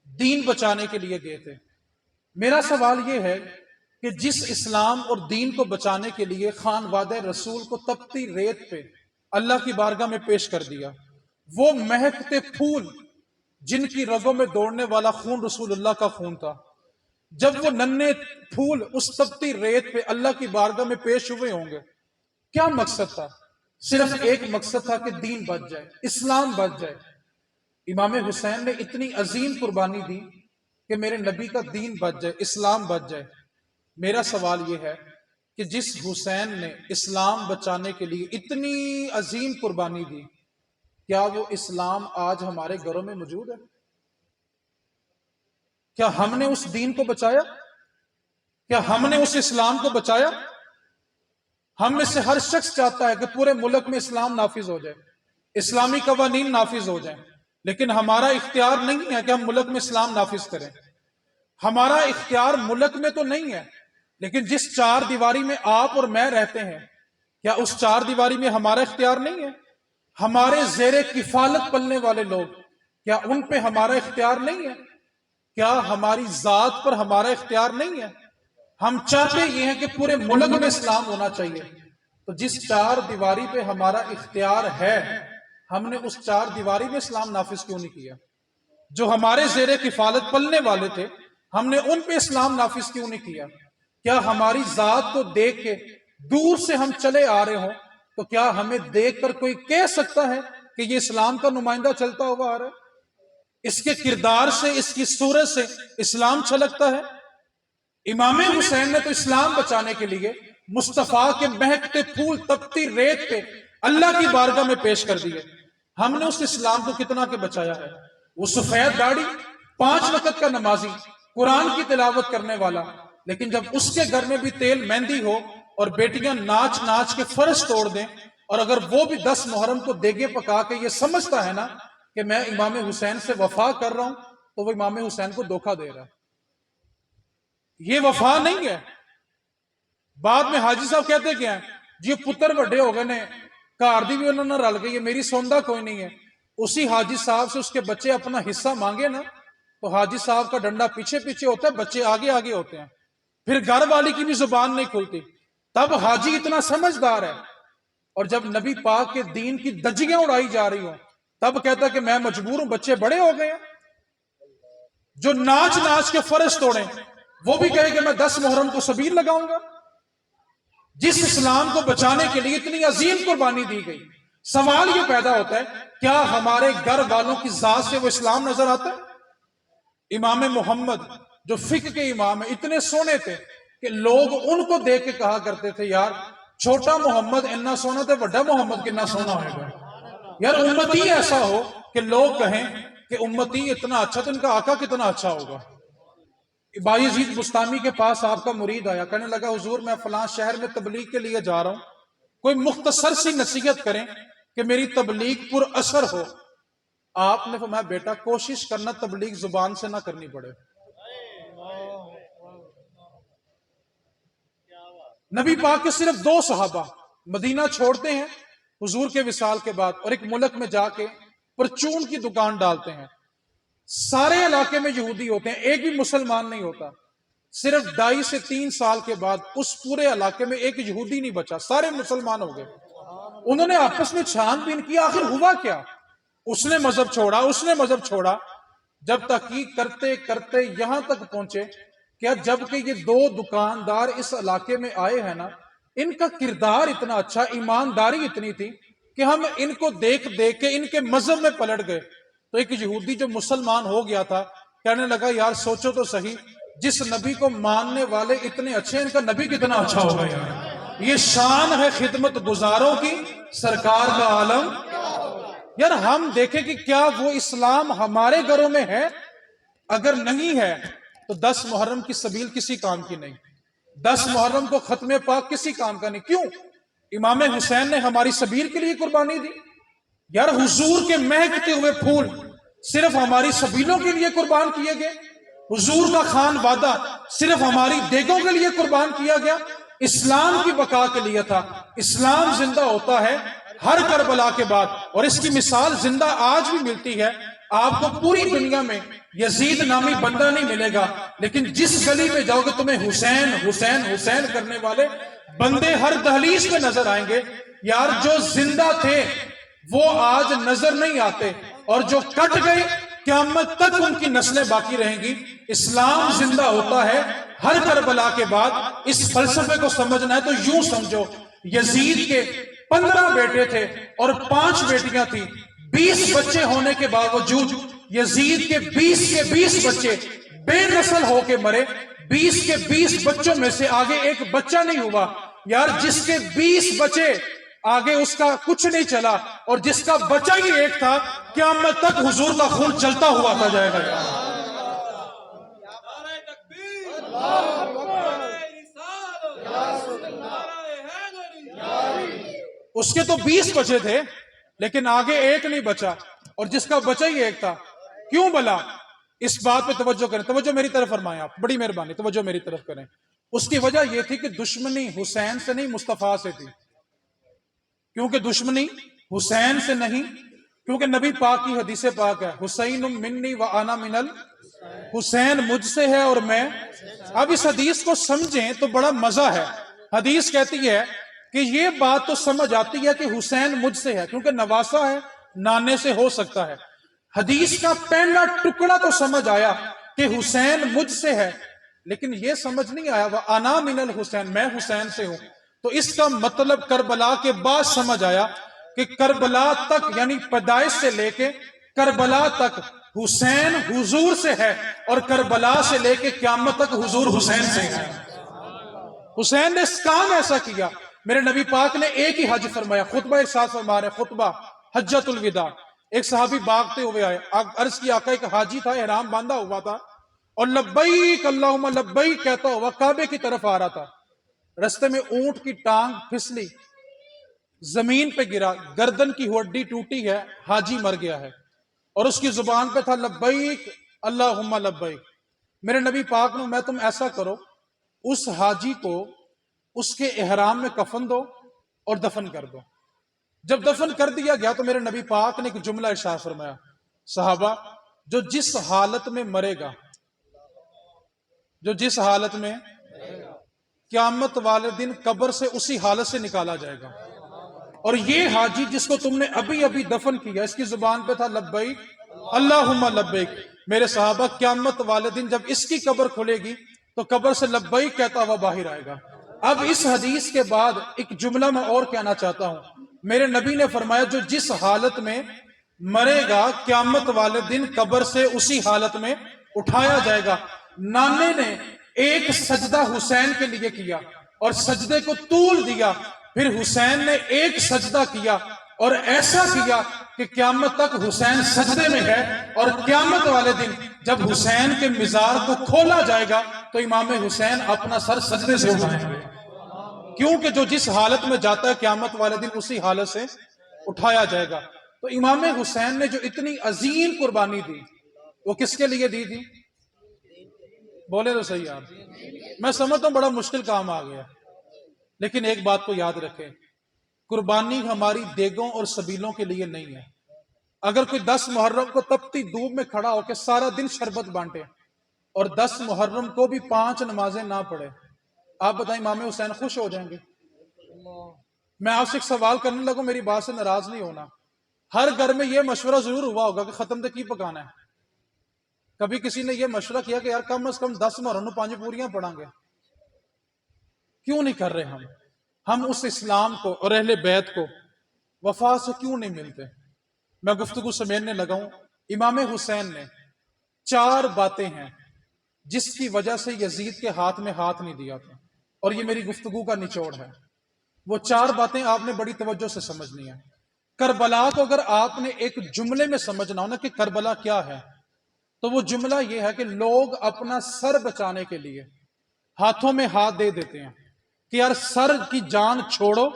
دین بچانے کے لیے گئے تھے۔ میرا سوال یہ ہے کہ جس اسلام اور دین کو بچانے کے لیے خانوادہ رسول کو تپتی ریت پہ اللہ کی بارگاہ میں پیش کر دیا، وہ مہکتے پھول جن کی رگوں میں دوڑنے والا خون رسول اللہ کا خون تھا، جب وہ ننھے پھول اس تپتی ریت پہ اللہ کی بارگاہ میں پیش ہوئے ہوں گے، کیا مقصد تھا؟ صرف ایک مقصد تھا کہ دین بچ جائے، اسلام بچ جائے۔ امام حسین نے اتنی عظیم قربانی دی کہ میرے نبی کا دین بچ جائے، اسلام بچ جائے۔ میرا سوال یہ ہے کہ جس حسین نے اسلام بچانے کے لیے اتنی عظیم قربانی دی، کیا وہ اسلام آج ہمارے گھروں میں موجود ہے؟ کیا ہم نے اس دین کو بچایا؟ کیا ہم نے اس اسلام کو بچایا؟ ہم میں سے ہر شخص چاہتا ہے کہ پورے ملک میں اسلام نافذ ہو جائے، اسلامی قوانین نافذ ہو جائیں، لیکن ہمارا اختیار نہیں ہے کہ ہم ملک میں اسلام نافذ کریں۔ ہمارا اختیار ملک میں تو نہیں ہے، لیکن جس چار دیواری میں آپ اور میں رہتے ہیں، کیا اس چار دیواری میں ہمارا اختیار نہیں ہے؟ ہمارے زیر کفالت پلنے والے لوگ، کیا ان پہ ہمارا اختیار نہیں ہے؟ کیا ہماری ذات پر ہمارا اختیار نہیں ہے؟ ہم چاہتے یہ ہیں کہ پورے ملک میں اسلام ہونا چاہیے، تو جس چار دیواری پہ ہمارا اختیار ہے، ہم نے اس چار دیواری میں اسلام نافذ کیوں نہیں کیا؟ جو ہمارے زیر کفالت پلنے والے تھے، ہم نے ان پہ اسلام نافذ کیوں نہیں کیا؟ کیا ہماری ذات کو دیکھ کے دور سے ہم چلے آ رہے ہوں تو کیا ہمیں دیکھ کر کوئی کہہ سکتا ہے کہ یہ اسلام کا نمائندہ چلتا ہوا آ رہا ہے؟ اس کے کردار سے، اس کی صورت سے اسلام چھلکتا ہے۔ امام حسین نے تو اسلام بچانے کے لیے مصطفیٰ کے مہکتے پھول تپتی ریت پہ اللہ کی بارگاہ میں پیش کر دیے۔ ہم نے اس اسلام کو کتنا کہ بچایا ہے؟ وہ سفید داڑھی، 5 وقت کا نمازی، قرآن کی تلاوت کرنے والا، لیکن جب اس کے گھر میں بھی تیل مہندی ہو اور بیٹیاں ناچ ناچ کے فرش توڑ دیں، اور اگر وہ بھی 10 محرم کو دیگے پکا کے یہ سمجھتا ہے نا کہ میں امام حسین سے وفا کر رہا ہوں، تو وہ امام حسین کو دھوکہ دے رہا ہے۔ یہ وفا نہیں ہے۔ بعد میں حاجی صاحب کہتے کیا ہیں جی پتر بڑے ہو گئے نے، کار دی بھی انہوں نے رل گئی ہے، میری سوندا کوئی نہیں ہے۔ اسی حاجی صاحب سے اس کے بچے اپنا حصہ مانگے نا، تو حاجی صاحب کا ڈنڈا پیچھے پیچھے ہوتا ہے، بچے آگے آگے ہوتے ہیں، پھر گھر والی کی بھی زبان نہیں کھلتی۔ تب حاجی اتنا سمجھدار ہے، اور جب نبی پاک کے دین کی دجیاں اڑائی جا رہی ہوں تب کہتا کہ میں مجبور ہوں، بچے بڑے ہو گئے ہیں۔ جو ناچ ناچ کے فرش توڑیں وہ بھی کہے کہ میں 10 محرم کو سبیل لگاؤں گا۔ جس اسلام کو بچانے کے لیے اتنی عظیم قربانی دی گئی، سوال یہ پیدا ہوتا ہے کیا ہمارے گھر والوں کی ذات سے وہ اسلام نظر آتا ہے؟ امام محمد جو فقہ کے امام ہیں اتنے سونے تھے کہ لوگ ان کو دیکھ کے کہا کرتے تھے یار چھوٹا محمد اتنا سونا تھے، بڑا محمد کتنا سونا ہوئے گا۔ یار امتی ایسا ہو کہ لوگ کہیں کہ امتی اتنا اچھا تو ان کا آقا کتنا اچھا ہوگا۔ بایزید بستامی کے پاس آپ کا مرید آیا، کہنے لگا حضور میں فلاں شہر میں تبلیغ کے لیے جا رہا ہوں، کوئی مختصر سی نصیحت کریں کہ میری تبلیغ پر اثر ہو۔ آپ نے فرمایا بیٹا کوشش کرنا تبلیغ زبان سے نہ کرنی پڑے۔ نبی پاک کے صرف 2 صحابہ مدینہ چھوڑتے ہیں حضور کے وصال کے بعد، اور ایک ملک میں جا کے پرچون کی دکان ڈالتے ہیں۔ سارے علاقے میں یہودی ہوتے ہیں، ایک بھی مسلمان نہیں ہوتا۔ صرف 2.5 سے 3 سال کے بعد اس پورے علاقے میں ایک یہودی نہیں بچا، سارے مسلمان ہو گئے۔ انہوں نے آپس میں چھان بین کی آخر ہوا کیا؟ اس نے مذہب چھوڑا، اس نے مذہب چھوڑا، جب تحقیق کرتے کرتے یہاں تک پہنچے کہ جب کہ یہ 2 دکاندار اس علاقے میں آئے ہیں نا، ان کا کردار اتنا اچھا، ایمانداری اتنی تھی کہ ہم ان کو دیکھ دیکھ کے ان کے مذہب میں پلٹ گئے۔ تو ایک یہودی جو مسلمان ہو گیا تھا کہنے لگا یار سوچو تو صحیح، جس نبی کو ماننے والے اتنے اچھے، ان کا نبی کتنا اچھا ہوگا یار۔ یہ شان ہے خدمت گزاروں کی، سرکار کا عالم۔ یار ہم دیکھیں کہ کیا وہ اسلام ہمارے گھروں میں ہے؟ اگر نہیں ہے تو 10 محرم کی سبیل کسی کام کی نہیں، 10 محرم کو ختم پاک کسی کام کا نہیں۔ کیوں؟ امام حسین نے ہماری سبیل کے لیے قربانی دی۔ یار حضور کے مہکتے ہوئے پھول صرف ہماری سبیلوں کے لیے قربان کیے گئے، حضور کا خان وعدہ صرف ہماری دیگوں کے لیے قربان کیا گیا، اسلام کی بقا کے لیے تھا۔ اسلام زندہ ہوتا ہے ہر کربلا کے بعد، اور اس کی مثال زندہ آج بھی ملتی ہے۔ آپ کو پوری دنیا میں یزید نامی بندہ نہیں ملے گا، لیکن جس گلی میں جاؤ گے تمہیں حسین حسین حسین کرنے والے بندے ہر دہلیز میں نظر آئیں گے۔ یار جو زندہ تھے وہ آج نظر نہیں آتے، اور جو کٹ گئے قیامت تک ان کی نسلیں باقی رہیں گی۔ اسلام زندہ ہوتا ہے ہر کربلا کے بعد۔ اس فلسفے کو سمجھنا ہے تو یوں سمجھو، یزید کے 15 بیٹے تھے اور 5 بیٹیاں تھیں، 20 بچے ہونے کے باوجود یزید کے 20 بچے بے نسل ہو کے مرے، 20 کے 20 بچوں میں سے آگے ایک بچہ نہیں ہوا. یار جس کے 20 بچے آگے اس کا کچھ نہیں چلا، اور جس کا بچہ ہی ایک تھا، قیامت تک حضور کا خون چلتا ہوا آتا جائے گا. اس کے تو 20 بچے تھے لیکن آگے ایک نہیں بچا، اور جس کا بچہ ہی ایک تھا. کیوں بلا؟ اس بات پہ توجہ کریں، توجہ میری طرف فرمائیں آپ، بڑی مہربانی توجہ میری طرف کریں. اس کی وجہ یہ تھی کہ دشمنی حسین سے نہیں مصطفیٰ سے تھی. کیونکہ دشمنی حسین سے نہیں، کیونکہ نبی پاک کی حدیث پاک ہے، حسین منی و انا من حسین مجھ سے ہے اور میں. اب اس حدیث کو سمجھیں تو بڑا مزہ ہے. حدیث کہتی ہے کہ یہ بات تو سمجھ آتی ہے کہ حسین مجھ سے ہے، کیونکہ نواسا ہے، نانے سے ہو سکتا ہے. حدیث کا پہلا ٹکڑا تو سمجھ آیا کہ حسین مجھ سے ہے، لیکن یہ سمجھ نہیں آیا وہ انا من الحسین، میں حسین سے ہوں. تو اس کا مطلب کربلا کے بعد سمجھ آیا کہ کربلا تک، یعنی پیدائش سے لے کے کربلا تک حسین حضور سے ہے، اور کربلا سے لے کے قیامت تک حضور حسین سے ہے. حسین نے کام ایسا کیا. میرے نبی پاک نے ایک ہی حج فرمایا، خطبہ ارشاد فرما رہے، خطبہ حجۃ الوداع. ایک صحابی بھاگتے ہوئے آئے، عرض کی آقا ایک حاجی تھا، احرام باندھا ہوا تھا اور لبیک اللہم لبیک کہتا ہوا کعبے کی طرف آ رہا تھا. رستے میں اونٹ کی ٹانگ پھسلی، زمین پہ گرا، گردن کی ہڈی ٹوٹی ہے، حاجی مر گیا ہے، اور اس کی زبان پہ تھا لبیک اللہم لبیک. میرے نبی پاک نے، میں تم ایسا کرو، اس حاجی کو اس کے احرام میں کفن دو اور دفن کر دو. جب دفن کر دیا گیا تو میرے نبی پاک نے ایک جملہ ارشاد فرمایا، صحابہ جو جس حالت میں مرے گا، جو جس حالت میں، قیامت والے دن قبر سے اسی حالت سے نکالا جائے گا. اور یہ حاجی جس کو تم نے ابھی ابھی دفن کیا، اس کی زبان پہ تھا لبیک اللہم لبیک. میرے صحابہ قیامت والے دن جب اس کی قبر کھلے گی تو قبر سے لبیک کہتا ہوا باہر آئے گا. اب اس حدیث کے بعد ایک جملہ میں اور کہنا چاہتا ہوں. میرے نبی نے فرمایا جو جس حالت میں مرے گا، قیامت والے دن قبر سے اسی حالت میں اٹھایا جائے گا. نانے نے ایک سجدہ حسین کے لیے کیا اور سجدے کو طول دیا، پھر حسین نے ایک سجدہ کیا اور ایسا کیا کہ قیامت تک حسین سجدے میں ہے. اور قیامت والے دن جب حسین کے مزار کو کھولا جائے گا تو امام حسین اپنا سر سجدے سے اٹھائیں گے، کیونکہ جو جس حالت میں جاتا ہے قیامت والے دن اسی حالت سے اٹھایا جائے گا. تو امام حسین نے جو اتنی عظیم قربانی دی، وہ کس کے لیے دی تھی؟ بولے تو صحیح آپ. میں سمجھتا ہوں بڑا مشکل کام آ گیا، لیکن ایک بات کو یاد رکھیں، قربانی ہماری دیگوں اور سبیلوں کے لیے نہیں ہے. اگر کوئی 10 محرم کو تپتی دھوپ میں کھڑا ہو کے سارا دن شربت بانٹے اور 10 محرم کو بھی 5 نمازیں نہ پڑھے، آپ بتائیں امام حسین خوش ہو جائیں گے؟ میں آپ سے ایک سوال کرنے لگوں، میری بات سے ناراض نہیں ہونا. ہر گھر میں یہ مشورہ ضرور ہوا ہوگا کہ ختم تک کی پکانا ہے. کبھی کسی نے یہ مشورہ کیا کہ یار کم از کم 10 محرم 5 پوریاں پڑھیں گے؟ کیوں نہیں کر رہے ہم اس اسلام کو اور اہل بیت کو وفا سے کیوں نہیں ملتے؟ میں گفتگو سمیٹنے لگا ہوں. امام حسین نے 4 باتیں ہیں جس کی وجہ سے یزید کے ہاتھ میں ہاتھ نہیں دیا تھا، اور یہ میری گفتگو کا نچوڑ ہے. وہ 4 باتیں آپ نے بڑی توجہ سے سمجھنی ہیں. کربلا کو اگر آپ نے ایک جملے میں سمجھنا ہو نا کہ کربلا کیا ہے، تو وہ جملہ یہ ہے کہ لوگ اپنا سر بچانے کے لیے ہاتھوں میں ہاتھ دے دیتے ہیں کہ یار سر کی جان چھوڑو،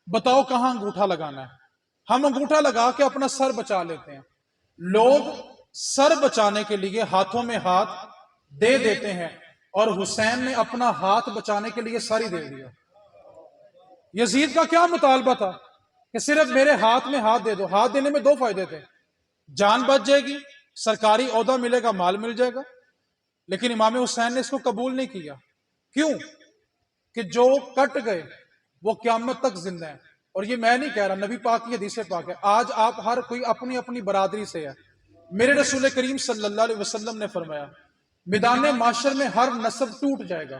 بتاؤ کہاں انگوٹھا لگانا ہے. ہم انگوٹھا لگا کے اپنا سر بچا لیتے ہیں. لوگ سر بچانے کے لیے ہاتھوں میں ہاتھ دے دیتے ہیں، اور حسین نے اپنا ہاتھ بچانے کے لیے سر ہی دے دیا. یزید کا کیا مطالبہ تھا کہ صرف میرے ہاتھ میں ہاتھ دے دو. ہاتھ دینے میں 2 فائدے تھے، جان بچ جائے گی، سرکاری عہدہ ملے گا، مال مل جائے گا. لیکن امام حسین نے اس کو قبول نہیں کیا. کیوں؟ کہ جو کٹ گئے وہ قیامت تک زندہ ہیں. اور یہ میں نہیں کہہ رہا، نبی پاک کی حدیث پاک ہے. آج آپ ہر کوئی اپنی اپنی برادری سے ہے. میرے رسول کریم صلی اللہ علیہ وسلم نے فرمایا میدان معاشر میں ہر نسب ٹوٹ جائے گا،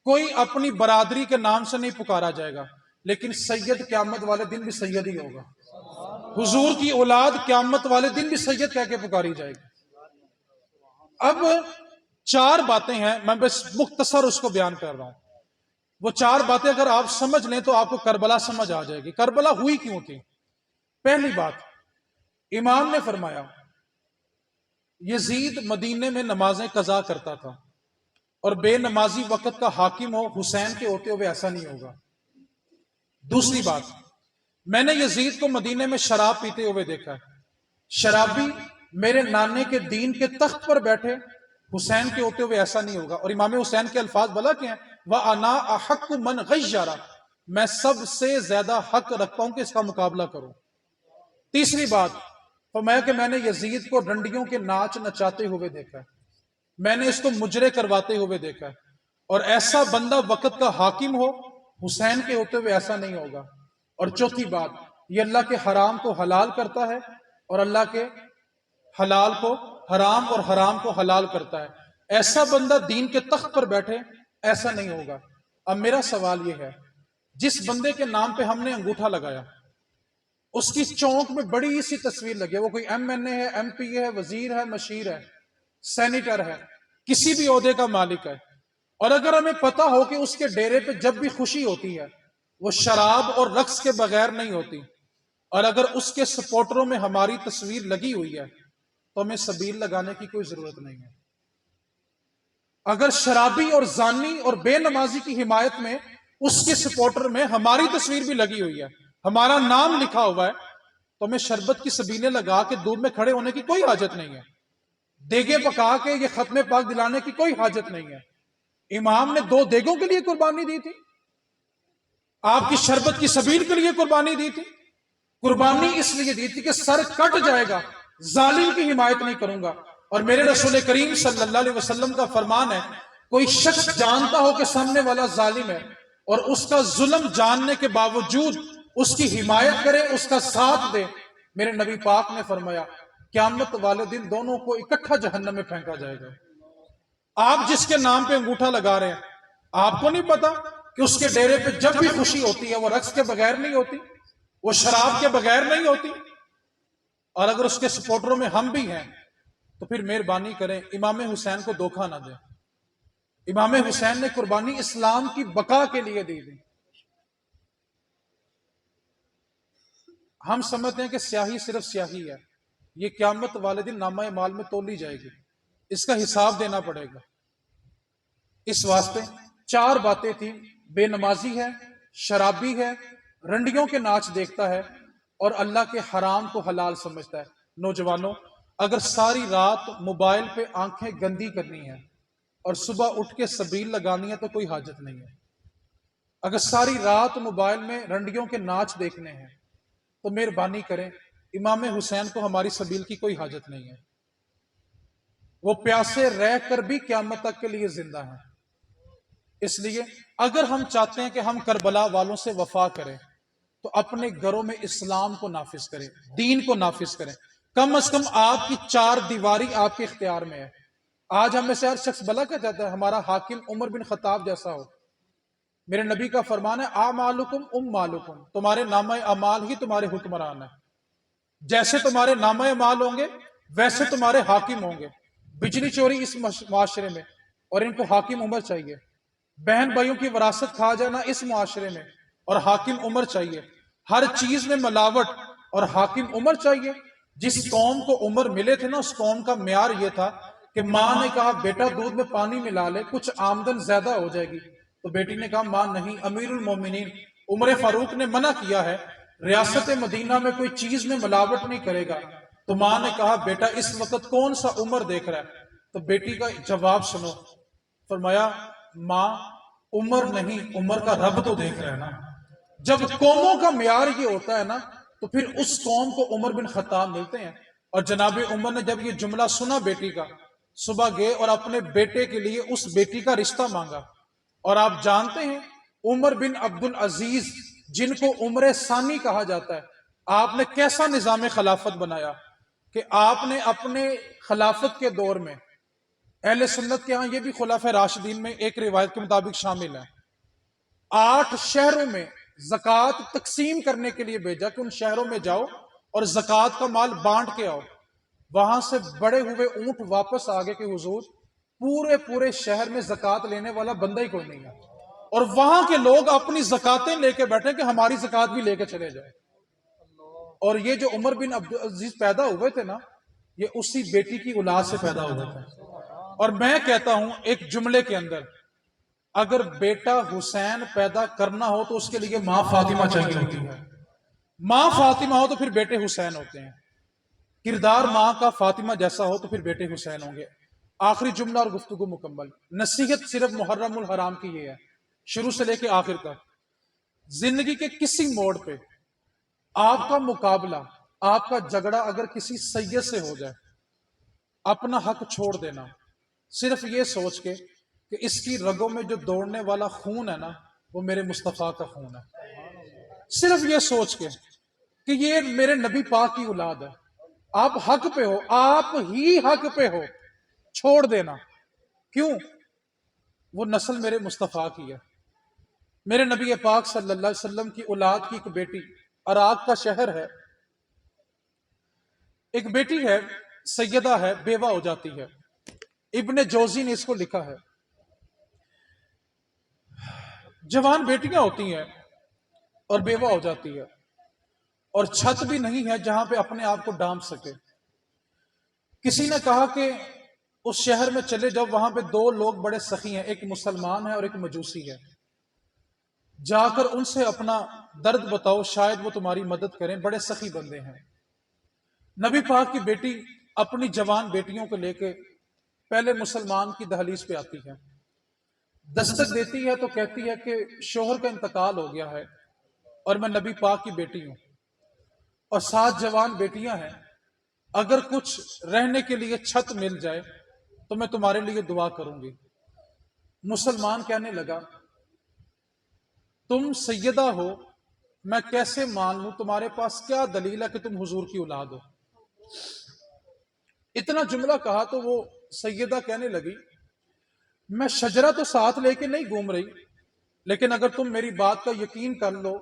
کوئی اپنی برادری کے نام سے نہیں پکارا جائے گا، لیکن سید قیامت والے دن بھی سید ہی ہوگا. حضور کی اولاد قیامت والے دن بھی سید کہہ کے پکاری جائے گی. اب 4 باتیں ہیں، میں بس مختصر اس کو بیان کر رہا ہوں. وہ 4 باتیں اگر آپ سمجھ لیں تو آپ کو کربلا سمجھ آ جائے گی. کربلا ہوئی کیوں تھی؟ پہلی بات، امام نے فرمایا یزید مدینے میں نمازیں قضا کرتا تھا اور بے نمازی وقت کا حاکم ہو حسین کے ہوتے ہوئے ایسا نہیں ہوگا. دوسری بات، میں نے یزید کو مدینے میں شراب پیتے ہوئے دیکھا ہے. شرابی میرے نانے کے دین کے تخت پر بیٹھے حسین کے ہوتے ہوئے ایسا نہیں ہوگا. اور امام حسین کے الفاظ بلا کے ہیں وَأَنَا أَحَقُّ مَنْ غَيَّرَ، میں سب سے زیادہ حق رکھتا ہوں کہ اس کا مقابلہ کروں. تیسری بات فرمایا کہ میں نے یزید کو رنڈیوں کے ناچ نچاتے ہوئے دیکھا ہے، میں نے اس کو مجرے کرواتے ہوئے دیکھا ہے، اور ایسا بندہ وقت کا حاکم ہو حسین کے ہوتے ہوئے ایسا نہیں ہوگا. اور چوتھی بات، یہ اللہ کے حرام کو حلال کرتا ہے اور اللہ کے حلال کو حرام اور حرام کو حلال کرتا ہے. ایسا بندہ دین کے تخت پر بیٹھے ایسا نہیں ہوگا. اب میرا سوال یہ ہے، جس بندے کے نام پہ ہم نے انگوٹھا لگایا اس کی چونک میں بڑی سی تصویر لگی ہے، وہ کوئی ایم این اے ہے، ایم پی اے ہے، وزیر ہے، مشیر ہے، سینیٹر ہے، کسی بھی عہدے کا مالک ہے، اور اگر ہمیں پتا ہو کہ اس کے ڈیرے پہ جب بھی خوشی ہوتی ہے وہ شراب اور رقص کے بغیر نہیں ہوتی، اور اگر اس کے سپورٹروں میں ہماری تصویر لگی ہوئی ہے تو ہمیں سبیل لگانے کی کوئی ضرورت نہیں ہے. اگر شرابی اور زانی اور بے نمازی کی حمایت میں اس کے سپورٹر میں ہماری تصویر بھی لگی ہوئی ہے، ہمارا نام لکھا ہوا ہے، تو ہمیں شربت کی سبیلیں لگا کے دودھ میں کھڑے ہونے کی کوئی حاجت نہیں ہے. دیگے پکا کے یہ ختم پاک دلانے کی کوئی حاجت نہیں ہے. امام نے 2 دیگوں کے لیے قربانی دی تھی، آپ کی شربت کی سبیل کے لیے قربانی دی تھی. قربانی اس لیے دی تھی کہ سر کٹ جائے گا، ظالم کی حمایت نہیں کروں گا. اور میرے رسول کریم صلی اللہ علیہ وسلم کا فرمان ہے، کوئی شخص جانتا ہو کہ سامنے والا ظالم ہے اور اس کا ظلم جاننے کے باوجود اس کی حمایت کرے، اس کا ساتھ دے، میرے نبی پاک نے فرمایا قیامت والے دن دونوں کو اکٹھا جہنم میں پھینکا جائے گا. آپ جس کے نام پہ انگوٹھا لگا رہے ہیں، آپ کو نہیں پتا کہ اس کے ڈیرے پہ جب بھی خوشی ہوتی ہے وہ رقص کے بغیر نہیں ہوتی، وہ شراب کے بغیر نہیں ہوتی. اور اگر اس کے سپورٹروں میں ہم بھی ہیں تو پھر مہربانی کریں امام حسین کو دھوکہ نہ دیں. امام حسین نے قربانی اسلام کی بقا کے لیے دی تھی. ہم سمجھتے ہیں کہ سیاہی صرف سیاہی ہے، یہ قیامت والے دن نامہ اعمال میں تولی جائے گی، اس کا حساب دینا پڑے گا. اس واسطے 4 باتیں تھیں، بے نمازی ہے، شرابی ہے، رنڈیوں کے ناچ دیکھتا ہے، اور اللہ کے حرام کو حلال سمجھتا ہے. نوجوانوں، اگر ساری رات موبائل پہ آنکھیں گندی کرنی ہے اور صبح اٹھ کے سبیل لگانی ہے تو کوئی حاجت نہیں ہے. اگر ساری رات موبائل میں رنڈیوں کے ناچ دیکھنے ہیں تو مہربانی کریں امام حسین کو ہماری سبیل کی کوئی حاجت نہیں ہے. وہ پیاسے رہ کر بھی قیامت تک کے لیے زندہ ہیں. اس لیے اگر ہم چاہتے ہیں کہ ہم کربلا والوں سے وفا کریں تو اپنے گھروں میں اسلام کو نافذ کریں، دین کو نافذ کریں. کم از کم آپ کی 4 دیواری آپ کے اختیار میں ہے. آج ہم میں سے ہر شخص بلا کیا چاہتا ہے ہمارا حاکم عمر بن خطاب جیسا ہو. میرے نبی کا فرمان ہے اعمالکم مالکم، تمہارے نامہ اعمال ہی تمہارے حکمران ہیں. جیسے تمہارے نامہ اعمال ہوں گے ویسے تمہارے حاکم ہوں گے. بجلی چوری اس معاشرے میں اور ان کو حاکم عمر چاہیے. بہن بھائیوں کی وراثت کھا جانا اس معاشرے میں اور حاکم عمر چاہیے. ہر چیز میں ملاوٹ اور حاکم عمر چاہیے. جس قوم کو عمر ملے تھے نا اس قوم کا معیار یہ تھا کہ ماں نے کہا بیٹا دودھ میں پانی ملا لے کچھ آمدن زیادہ ہو جائے گی، تو بیٹی نے کہا ماں نہیں، امیر المومنین عمر فاروق نے منع کیا ہے، ریاست مدینہ میں کوئی چیز میں ملاوٹ نہیں کرے گا. تو ماں نے کہا بیٹا اس وقت کون سا عمر دیکھ رہا ہے؟ تو بیٹی کا جواب سنو، فرمایا ماں عمر نہیں، عمر کا رب تو دیکھ رہا ہے نا. جب قوموں کا معیار یہ ہوتا ہے نا تو پھر اس قوم کو عمر بن خطاب ملتے ہیں. اور جناب عمر نے جب یہ جملہ سنا بیٹی کا، صبح گئے اور اپنے بیٹے کے لیے اس بیٹی کا رشتہ مانگا. اور آپ جانتے ہیں عمر بن عبد العزیز جن کو عمر ثانی کہا جاتا ہے، آپ نے کیسا نظام خلافت بنایا کہ آپ نے اپنے خلافت کے دور میں اہل سنت کے ہاں یہ بھی خلفائے راشدین میں ایک روایت کے مطابق شامل ہے، 8 شہروں میں زکوٰۃ تقسیم کرنے کے لیے بھیجا کہ ان شہروں میں جاؤ اور زکوٰۃ کا مال بانٹ کے آؤ. وہاں سے بڑے ہوئے اونٹ واپس آگے کہ حضور پورے شہر میں زکات لینے والا بندہ ہی کوئی نہیں ہے، اور وہاں کے لوگ اپنی زکاتیں لے کے بیٹھے کہ ہماری زکات بھی لے کے چلے جائے۔ اور یہ جو عمر بن عبدالعزیز پیدا ہوئے تھے نا، یہ اسی بیٹی کی اولاد سے پیدا ہوئے تھے۔ اور میں کہتا ہوں ایک جملے کے اندر، اگر بیٹا حسین پیدا کرنا ہو تو اس کے لیے ماں فاطمہ چاہیے ہوتی ہے، ماں فاطمہ ہو تو پھر بیٹے حسین ہوتے ہیں، کردار ماں کا فاطمہ جیسا ہو تو پھر بیٹے حسین ہوں گے۔ آخری جملہ اور گفتگو مکمل، نصیحت صرف محرم الحرام کی یہ ہے، شروع سے لے کے آخر تک۔ زندگی کے کسی موڑ پہ آپ کا مقابلہ، آپ کا جھگڑا اگر کسی سید سے ہو جائے، اپنا حق چھوڑ دینا، صرف یہ سوچ کے کہ اس کی رگوں میں جو دوڑنے والا خون ہے نا، وہ میرے مصطفیٰ کا خون ہے، صرف یہ سوچ کے کہ یہ میرے نبی پاک کی اولاد ہے، آپ حق پہ ہو، آپ ہی حق پہ ہو، چھوڑ دینا۔ کیوں؟ وہ نسل میرے مصطفیٰ کی ہے، میرے نبی پاک صلی اللہ علیہ وسلم کی اولاد کی ایک بیٹی، عراق کا شہر ہے، ایک بیٹی ہے، سیدہ ہے، بیوہ ہو جاتی ہے۔ ابن جوزی نے اس کو لکھا ہے، جوان بیٹیاں ہوتی ہیں اور بیوہ ہو جاتی ہے، اور چھت بھی نہیں ہے جہاں پہ اپنے آپ کو ڈانپ سکے۔ کسی نے کہا کہ اس شہر میں چلے جاؤ، وہاں پہ دو لوگ بڑے سخی ہیں، ایک مسلمان ہے اور ایک مجوسی ہے، جا کر ان سے اپنا درد بتاؤ، شاید وہ تمہاری مدد کریں، بڑے سخی بندے ہیں۔ نبی پاک کی بیٹی اپنی جوان بیٹیوں کو لے کے پہلے مسلمان کی دہلیز پہ آتی ہے، دستک دیتی ہے تو کہتی ہے کہ شوہر کا انتقال ہو گیا ہے اور میں نبی پاک کی بیٹی ہوں، اور 7 جوان بیٹیاں ہیں، اگر کچھ رہنے کے لیے چھت مل جائے تو میں تمہارے لیے دعا کروں گی۔ مسلمان کہنے لگا، تم سیدہ ہو، میں کیسے مان لوں، تمہارے پاس کیا دلیل ہے کہ تم حضور کی اولاد ہو؟ اتنا جملہ کہا تو وہ سیدہ کہنے لگی، میں شجرہ تو ساتھ لے کے نہیں گھوم رہی، لیکن اگر تم میری بات کا یقین کر لو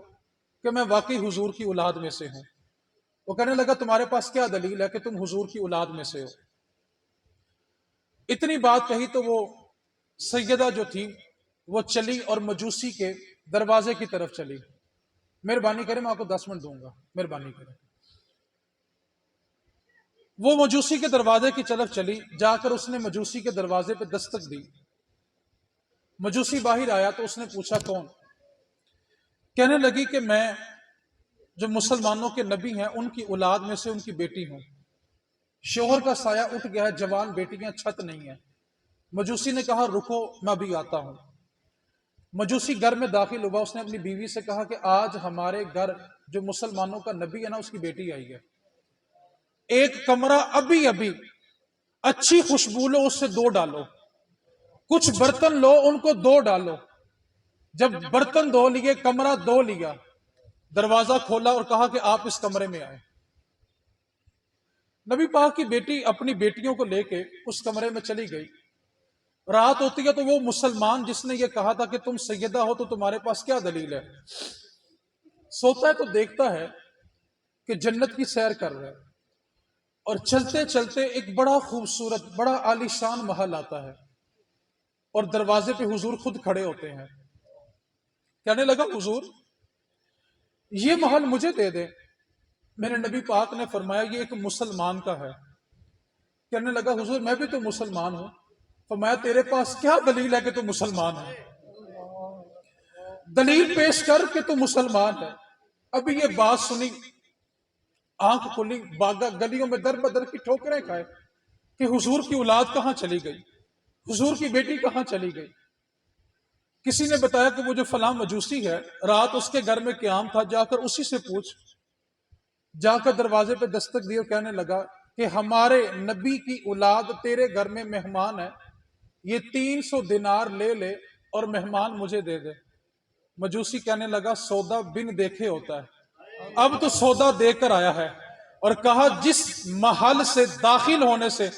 کہ میں واقعی حضور کی اولاد میں سے ہوں۔ وہ کہنے لگا، تمہارے پاس کیا دلیل ہے کہ تم حضور کی اولاد میں سے ہو؟ اتنی بات کہی تو وہ سیدہ جو تھی وہ چلی اور مجوسی کے دروازے کی طرف چلی۔ مہربانی کریں، میں آپ کو 10 منٹ دوں گا، مہربانی کریں۔ وہ مجوسی کے دروازے کی طرف چلی، جا کر اس نے مجوسی کے دروازے پہ دستک دی۔ مجوسی باہر آیا تو اس نے پوچھا کون؟ کہنے لگی کہ میں جو مسلمانوں کے نبی ہیں ان کی اولاد میں سے ان کی بیٹی ہوں، شوہر کا سایہ اٹھ گیا ہے، جوان بیٹیاں، چھت نہیں ہے۔ مجوسی نے کہا رکو، میں بھی آتا ہوں۔ مجوسی گھر میں داخل ہوا، اس نے اپنی بیوی سے کہا کہ آج ہمارے گھر جو مسلمانوں کا نبی ہے نا، اس کی بیٹی آئی ہے، ایک کمرہ ابھی اچھی خوشبو لو، اس سے 2 ڈالو، کچھ برتن لو، ان کو 2 ڈالو۔ جب برتن دھو لیے، کمرہ دھو لیا، دروازہ کھولا اور کہا کہ آپ اس کمرے میں آئے۔ نبی پاک کی بیٹی اپنی بیٹیوں کو لے کے اس کمرے میں چلی گئی۔ رات ہوتی ہے تو وہ مسلمان جس نے یہ کہا تھا کہ تم سیدہ ہو تو تمہارے پاس کیا دلیل ہے، سوتا ہے تو دیکھتا ہے کہ جنت کی سیر کر رہے، اور چلتے چلتے ایک بڑا خوبصورت، بڑا عالیشان محل آتا ہے، اور دروازے پہ حضور خود کھڑے ہوتے ہیں۔ کہنے لگا، حضور یہ محل مجھے دے دے۔ میرے نبی پاک نے فرمایا یہ ایک مسلمان کا ہے۔ کہنے لگا، حضور میں بھی تو مسلمان ہوں۔ فرمایا تیرے پاس کیا دلیل ہے کہ تو مسلمان ہے؟ دلیل پیش کر کہ تو مسلمان ہے۔ ابھی یہ بات سنی، آنکھ کھلی، باغا گلیوں میں در بدر کی ٹھوکریں کھائے کہ حضور کی اولاد کہاں چلی گئی، حضور کی بیٹی کہاں چلی گئی۔ کسی نے بتایا کہ وہ جو فلاں مجوسی ہے، رات اس کے گھر میں قیام تھا، جا کر اسی سے پوچھ۔ جا کر دروازے پہ دستک دی اور کہنے لگا کہ ہمارے نبی کی اولاد تیرے گھر میں مہمان ہے، یہ 300 دینار لے لے اور مہمان مجھے دے دے۔ مجوسی کہنے لگا، سودا بن دیکھے ہوتا ہے، اب تو سودا دے کر آیا ہے، اور کہا جس محل سے داخل ہونے سے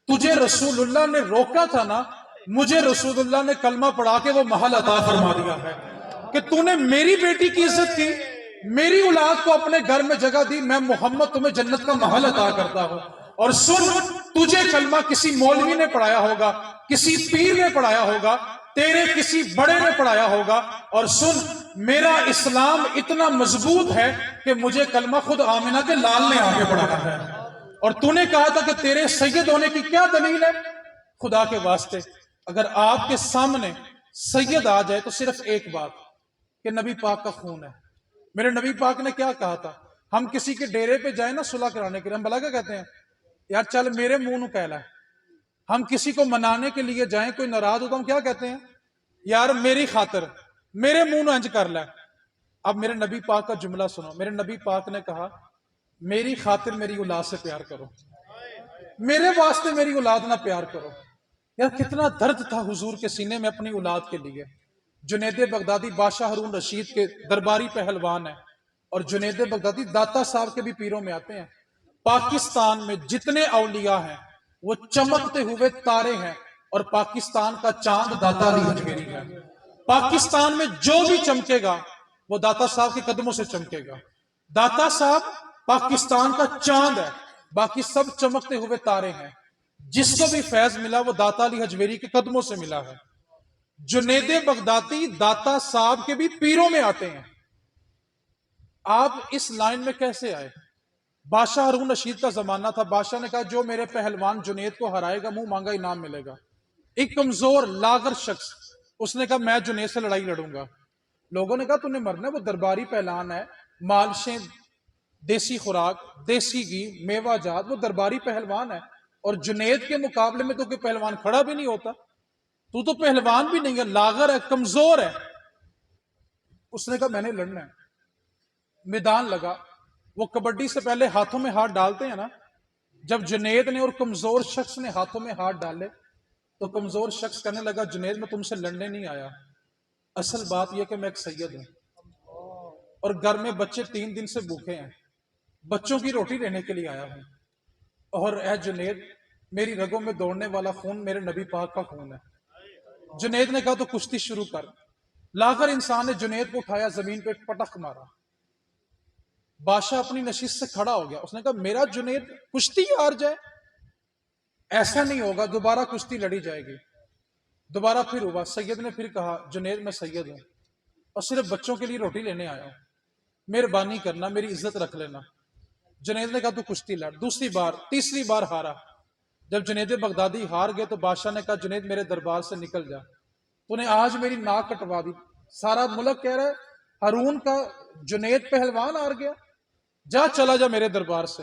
تجھے رسول اللہ نے روکا تھا نا، مجھے رسول اللہ نے کلمہ پڑھا کے وہ محل عطا فرما دیا ہے کہ تو نے میری بیٹی کی عزت کی، میری اولاد کو اپنے گھر میں جگہ دی، میں محمد تمہیں جنت کا محل عطا کرتا ہوں۔ اور سن، تجھے کلمہ کسی مولوی نے پڑھایا ہوگا، کسی پیر نے پڑھایا ہوگا، تیرے کسی بڑے نے پڑھایا ہوگا، اور سن میرا اسلام اتنا مضبوط ہے کہ مجھے کلمہ خود آمنہ کے لال نے آگے پڑھایا ہے، اور تو نے کہا تھا کہ تیرے سید ہونے کی کیا دلیل ہے؟ خدا کے واسطے اگر آپ کے سامنے سید آ جائے تو صرف ایک بات کہ نبی پاک کا خون ہے۔ میرے نبی پاک نے کیا کہا تھا؟ ہم کسی کے ڈیرے پہ جائیں نا صلح کرانے کے لیے، ہم بھلا کیا کہتے ہیں؟ یار چل میرے منہ نو کہلا ہے۔ ہم کسی کو منانے کے لیے جائیں، کوئی ناراض ہوتا ہم کیا کہتے ہیں؟ یار میری خاطر میرے منہ نو انج کر لے۔ اب میرے نبی پاک کا جملہ سنو، میرے نبی پاک نے کہا میری خاطر میری اولاد سے پیار کرو، میرے واسطے میری اولاد نہ پیار کرو۔ یار کتنا درد تھا حضور کے سینے میں اپنی اولاد کے لیے۔ جنید بغدادی بادشاہ ہارون رشید کے درباری پہلوان ہیں، اور جنید بغدادی داتا صاحب کے بھی پیروں میں آتے ہیں۔ پاکستان میں جتنے اولیاء ہیں وہ چمکتے ہوئے تارے ہیں، اور پاکستان کا چاند داتا علی حجویری ہے۔ پاکستان میں جو بھی چمکے گا وہ داتا صاحب کے قدموں سے چمکے گا۔ داتا صاحب پاکستان کا چاند ہے، باقی سب چمکتے ہوئے تارے ہیں۔ جس کو بھی فیض ملا وہ داتا علی حجویری کے قدموں سے ملا ہے۔ جنید بغدادی داتا صاحب کے بھی پیروں میں آتے ہیں۔ آپ اس لائن میں کیسے آئے؟ بادشاہ ہارون رشید کا زمانہ تھا، بادشاہ نے کہا جو میرے پہلوان جنید کو ہرائے گا منہ مانگا انعام ملے گا۔ ایک کمزور لاغر شخص اس نے کہا میں جنید سے لڑائی لڑوں گا۔ لوگوں نے کہا تو نے مرنا ہے، وہ درباری پہلوان ہے، مالشیں، دیسی خوراک، دیسی گھی، میوہ جات، وہ درباری پہلوان ہے، اور جنید کے مقابلے میں تو کوئی پہلوان کھڑا بھی نہیں ہوتا۔ تو پہلوان بھی نہیں ہے، لاغر ہے، کمزور ہے۔ اس نے کہا میں نے لڑنا ہے۔ میدان لگا، وہ کبڈی سے پہلے ہاتھوں میں ہاتھ ڈالتے ہیں نا، جب جنید نے اور کمزور شخص نے ہاتھوں میں ہاتھ ڈالے تو کمزور شخص کہنے لگا جنید میں تم سے لڑنے نہیں آیا، اصل بات یہ کہ میں ایک سید ہوں، اور گھر میں بچے 3 دن سے بھوکے ہیں، بچوں کی روٹی لینے کے لیے آیا ہوں، اور اے جنید میری رگوں میں دوڑنے والا خون میرے نبی پاک کا خون ہے۔ جنید نے کہا تو کشتی شروع کر۔ لاغر انسان نے جنید کو اٹھایا، زمین پہ پٹخ مارا۔ بادشاہ اپنی نشست سے کھڑا ہو گیا، اس نے کہا میرا جنید کشتی ہار جائے؟ ایسا نہیں ہوگا، دوبارہ کشتی لڑی جائے گی۔ دوبارہ پھر ہوا، سید نے پھر کہا جنید میں سید ہوں اور صرف بچوں کے لیے روٹی لینے آیا ہوں، مہربانی کرنا میری عزت رکھ لینا۔ جنید نے کہا تو کشتی لڑ۔ دوسری بار، تیسری بار ہارا۔ جب جنید بغدادی ہار گئے تو بادشاہ نے کہا جنید میرے دربار سے نکل جا، تو نے آج میری ناک کٹوا دی۔ سارا ملک کہہ رہا ہے ہارون کا جنید پہلوان ہار گیا، جا چلا جا میرے دربار سے۔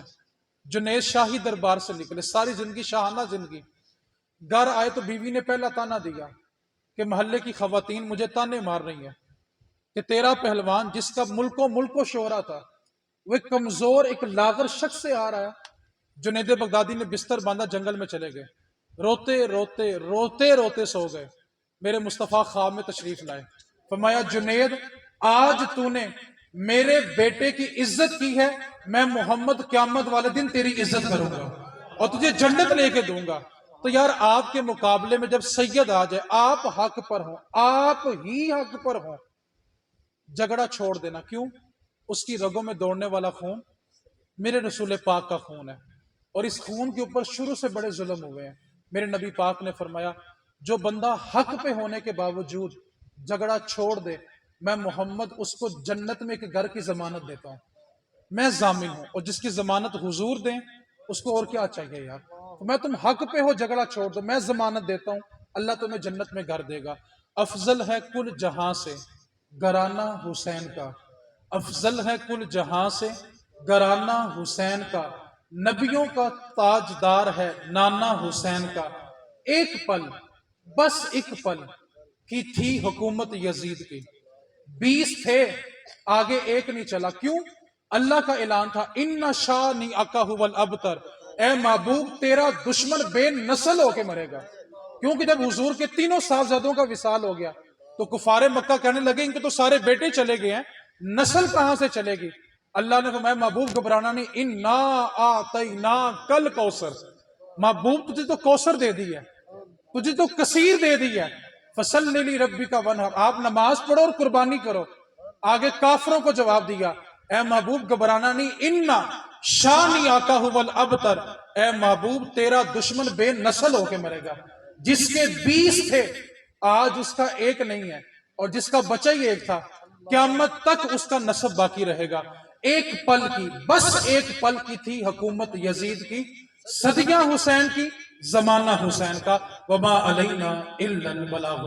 جنید شاہی دربار سے نکلے، ساری زندگی شاہانہ زندگی۔ گھر آئے تو بیوی نے پہلا تانا دیا کہ محلے کی خواتین مجھے تانے مار رہی ہیں کہ تیرا پہلوان جس کا ملک و شہرہ تھا وہ ایک کمزور ایک لاغر شخص سے آ رہا ہے۔ جنید بغدادی نے بستر باندھا، جنگل میں چلے گئے، روتے روتے روتے روتے سو گئے۔ میرے مصطفیٰ خواب میں تشریف لائے، فرمایا جنید آج تو نے میرے بیٹے کی عزت کی ہے، میں محمد قیامت والے دن تیری عزت کروں گا اور تجھے جنت لے کے دوں گا۔ تو یار آپ کے مقابلے میں جب سید آ جائے، آپ حق پر ہوں، آپ ہی حق پر ہوں، جھگڑا چھوڑ دینا۔ کیوں؟ اس کی رگوں میں دوڑنے والا خون میرے رسول پاک کا خون ہے، اور اس خون کے اوپر شروع سے بڑے ظلم ہوئے ہیں۔ میرے نبی پاک نے فرمایا جو بندہ حق پہ ہونے کے باوجود جھگڑا چھوڑ دے، میں محمد اس کو جنت میں ایک گھر کی ضمانت دیتا ہوں، میں ضامن ہوں، اور جس کی ضمانت حضور دیں اس کو اور کیا چاہیے یار۔ تو میں تم حق پہ ہو، جھگڑا چھوڑ دو، میں ضمانت دیتا ہوں اللہ تمہیں جنت میں گھر دے گا۔ افضل ہے کل جہاں سے گھرانہ حسین کا، افضل ہے کل جہاں سے گھرانہ حسین کا، نبیوں کا تاجدار ہے نانا حسین کا۔ ایک پل، بس ایک پل کی تھی حکومت یزید کی، 20 تھے آگے ایک نہیں چلا۔ کیوں؟ اللہ کا اعلان تھا ان شانی اکا هو الابتر، اے محبوب تیرا دشمن بے نسل ہو کے مرے گا۔ کیونکہ جب حضور کے تینوں صاحبزادوں کا وصال ہو گیا تو کفار مکہ کہنے لگے ان کے تو سارے بیٹے چلے گئے ہیں، نسل کہاں سے چلے گی؟ اللہ نے فرمایا محبوب گھبرانا نہیں، انا اعطینا کل کوثر، محبوب تجھے تو کوثر دے دی ہے، تجھے تو کثیر دے دی ہے، فصلی لربک وانحر، آپ نماز پڑھو اور قربانی کرو۔ آگے کافروں کو جواب دیا اے محبوب گھبرانا نہیں، انا شانی آقا هو الابتر، اے محبوب تیرا دشمن بے نسل ہو کے مرے گا۔ جس کے 20 تھے آج اس کا ایک نہیں ہے، اور جس کا بچہ ہی ایک تھا قیامت تک اس کا نسب باقی رہے گا۔ ایک پل کی، بس ایک پل کی تھی حکومت یزید کی، صدیاں حسین کی، زمانہ حسین کا، وما علینا الا البلاغ۔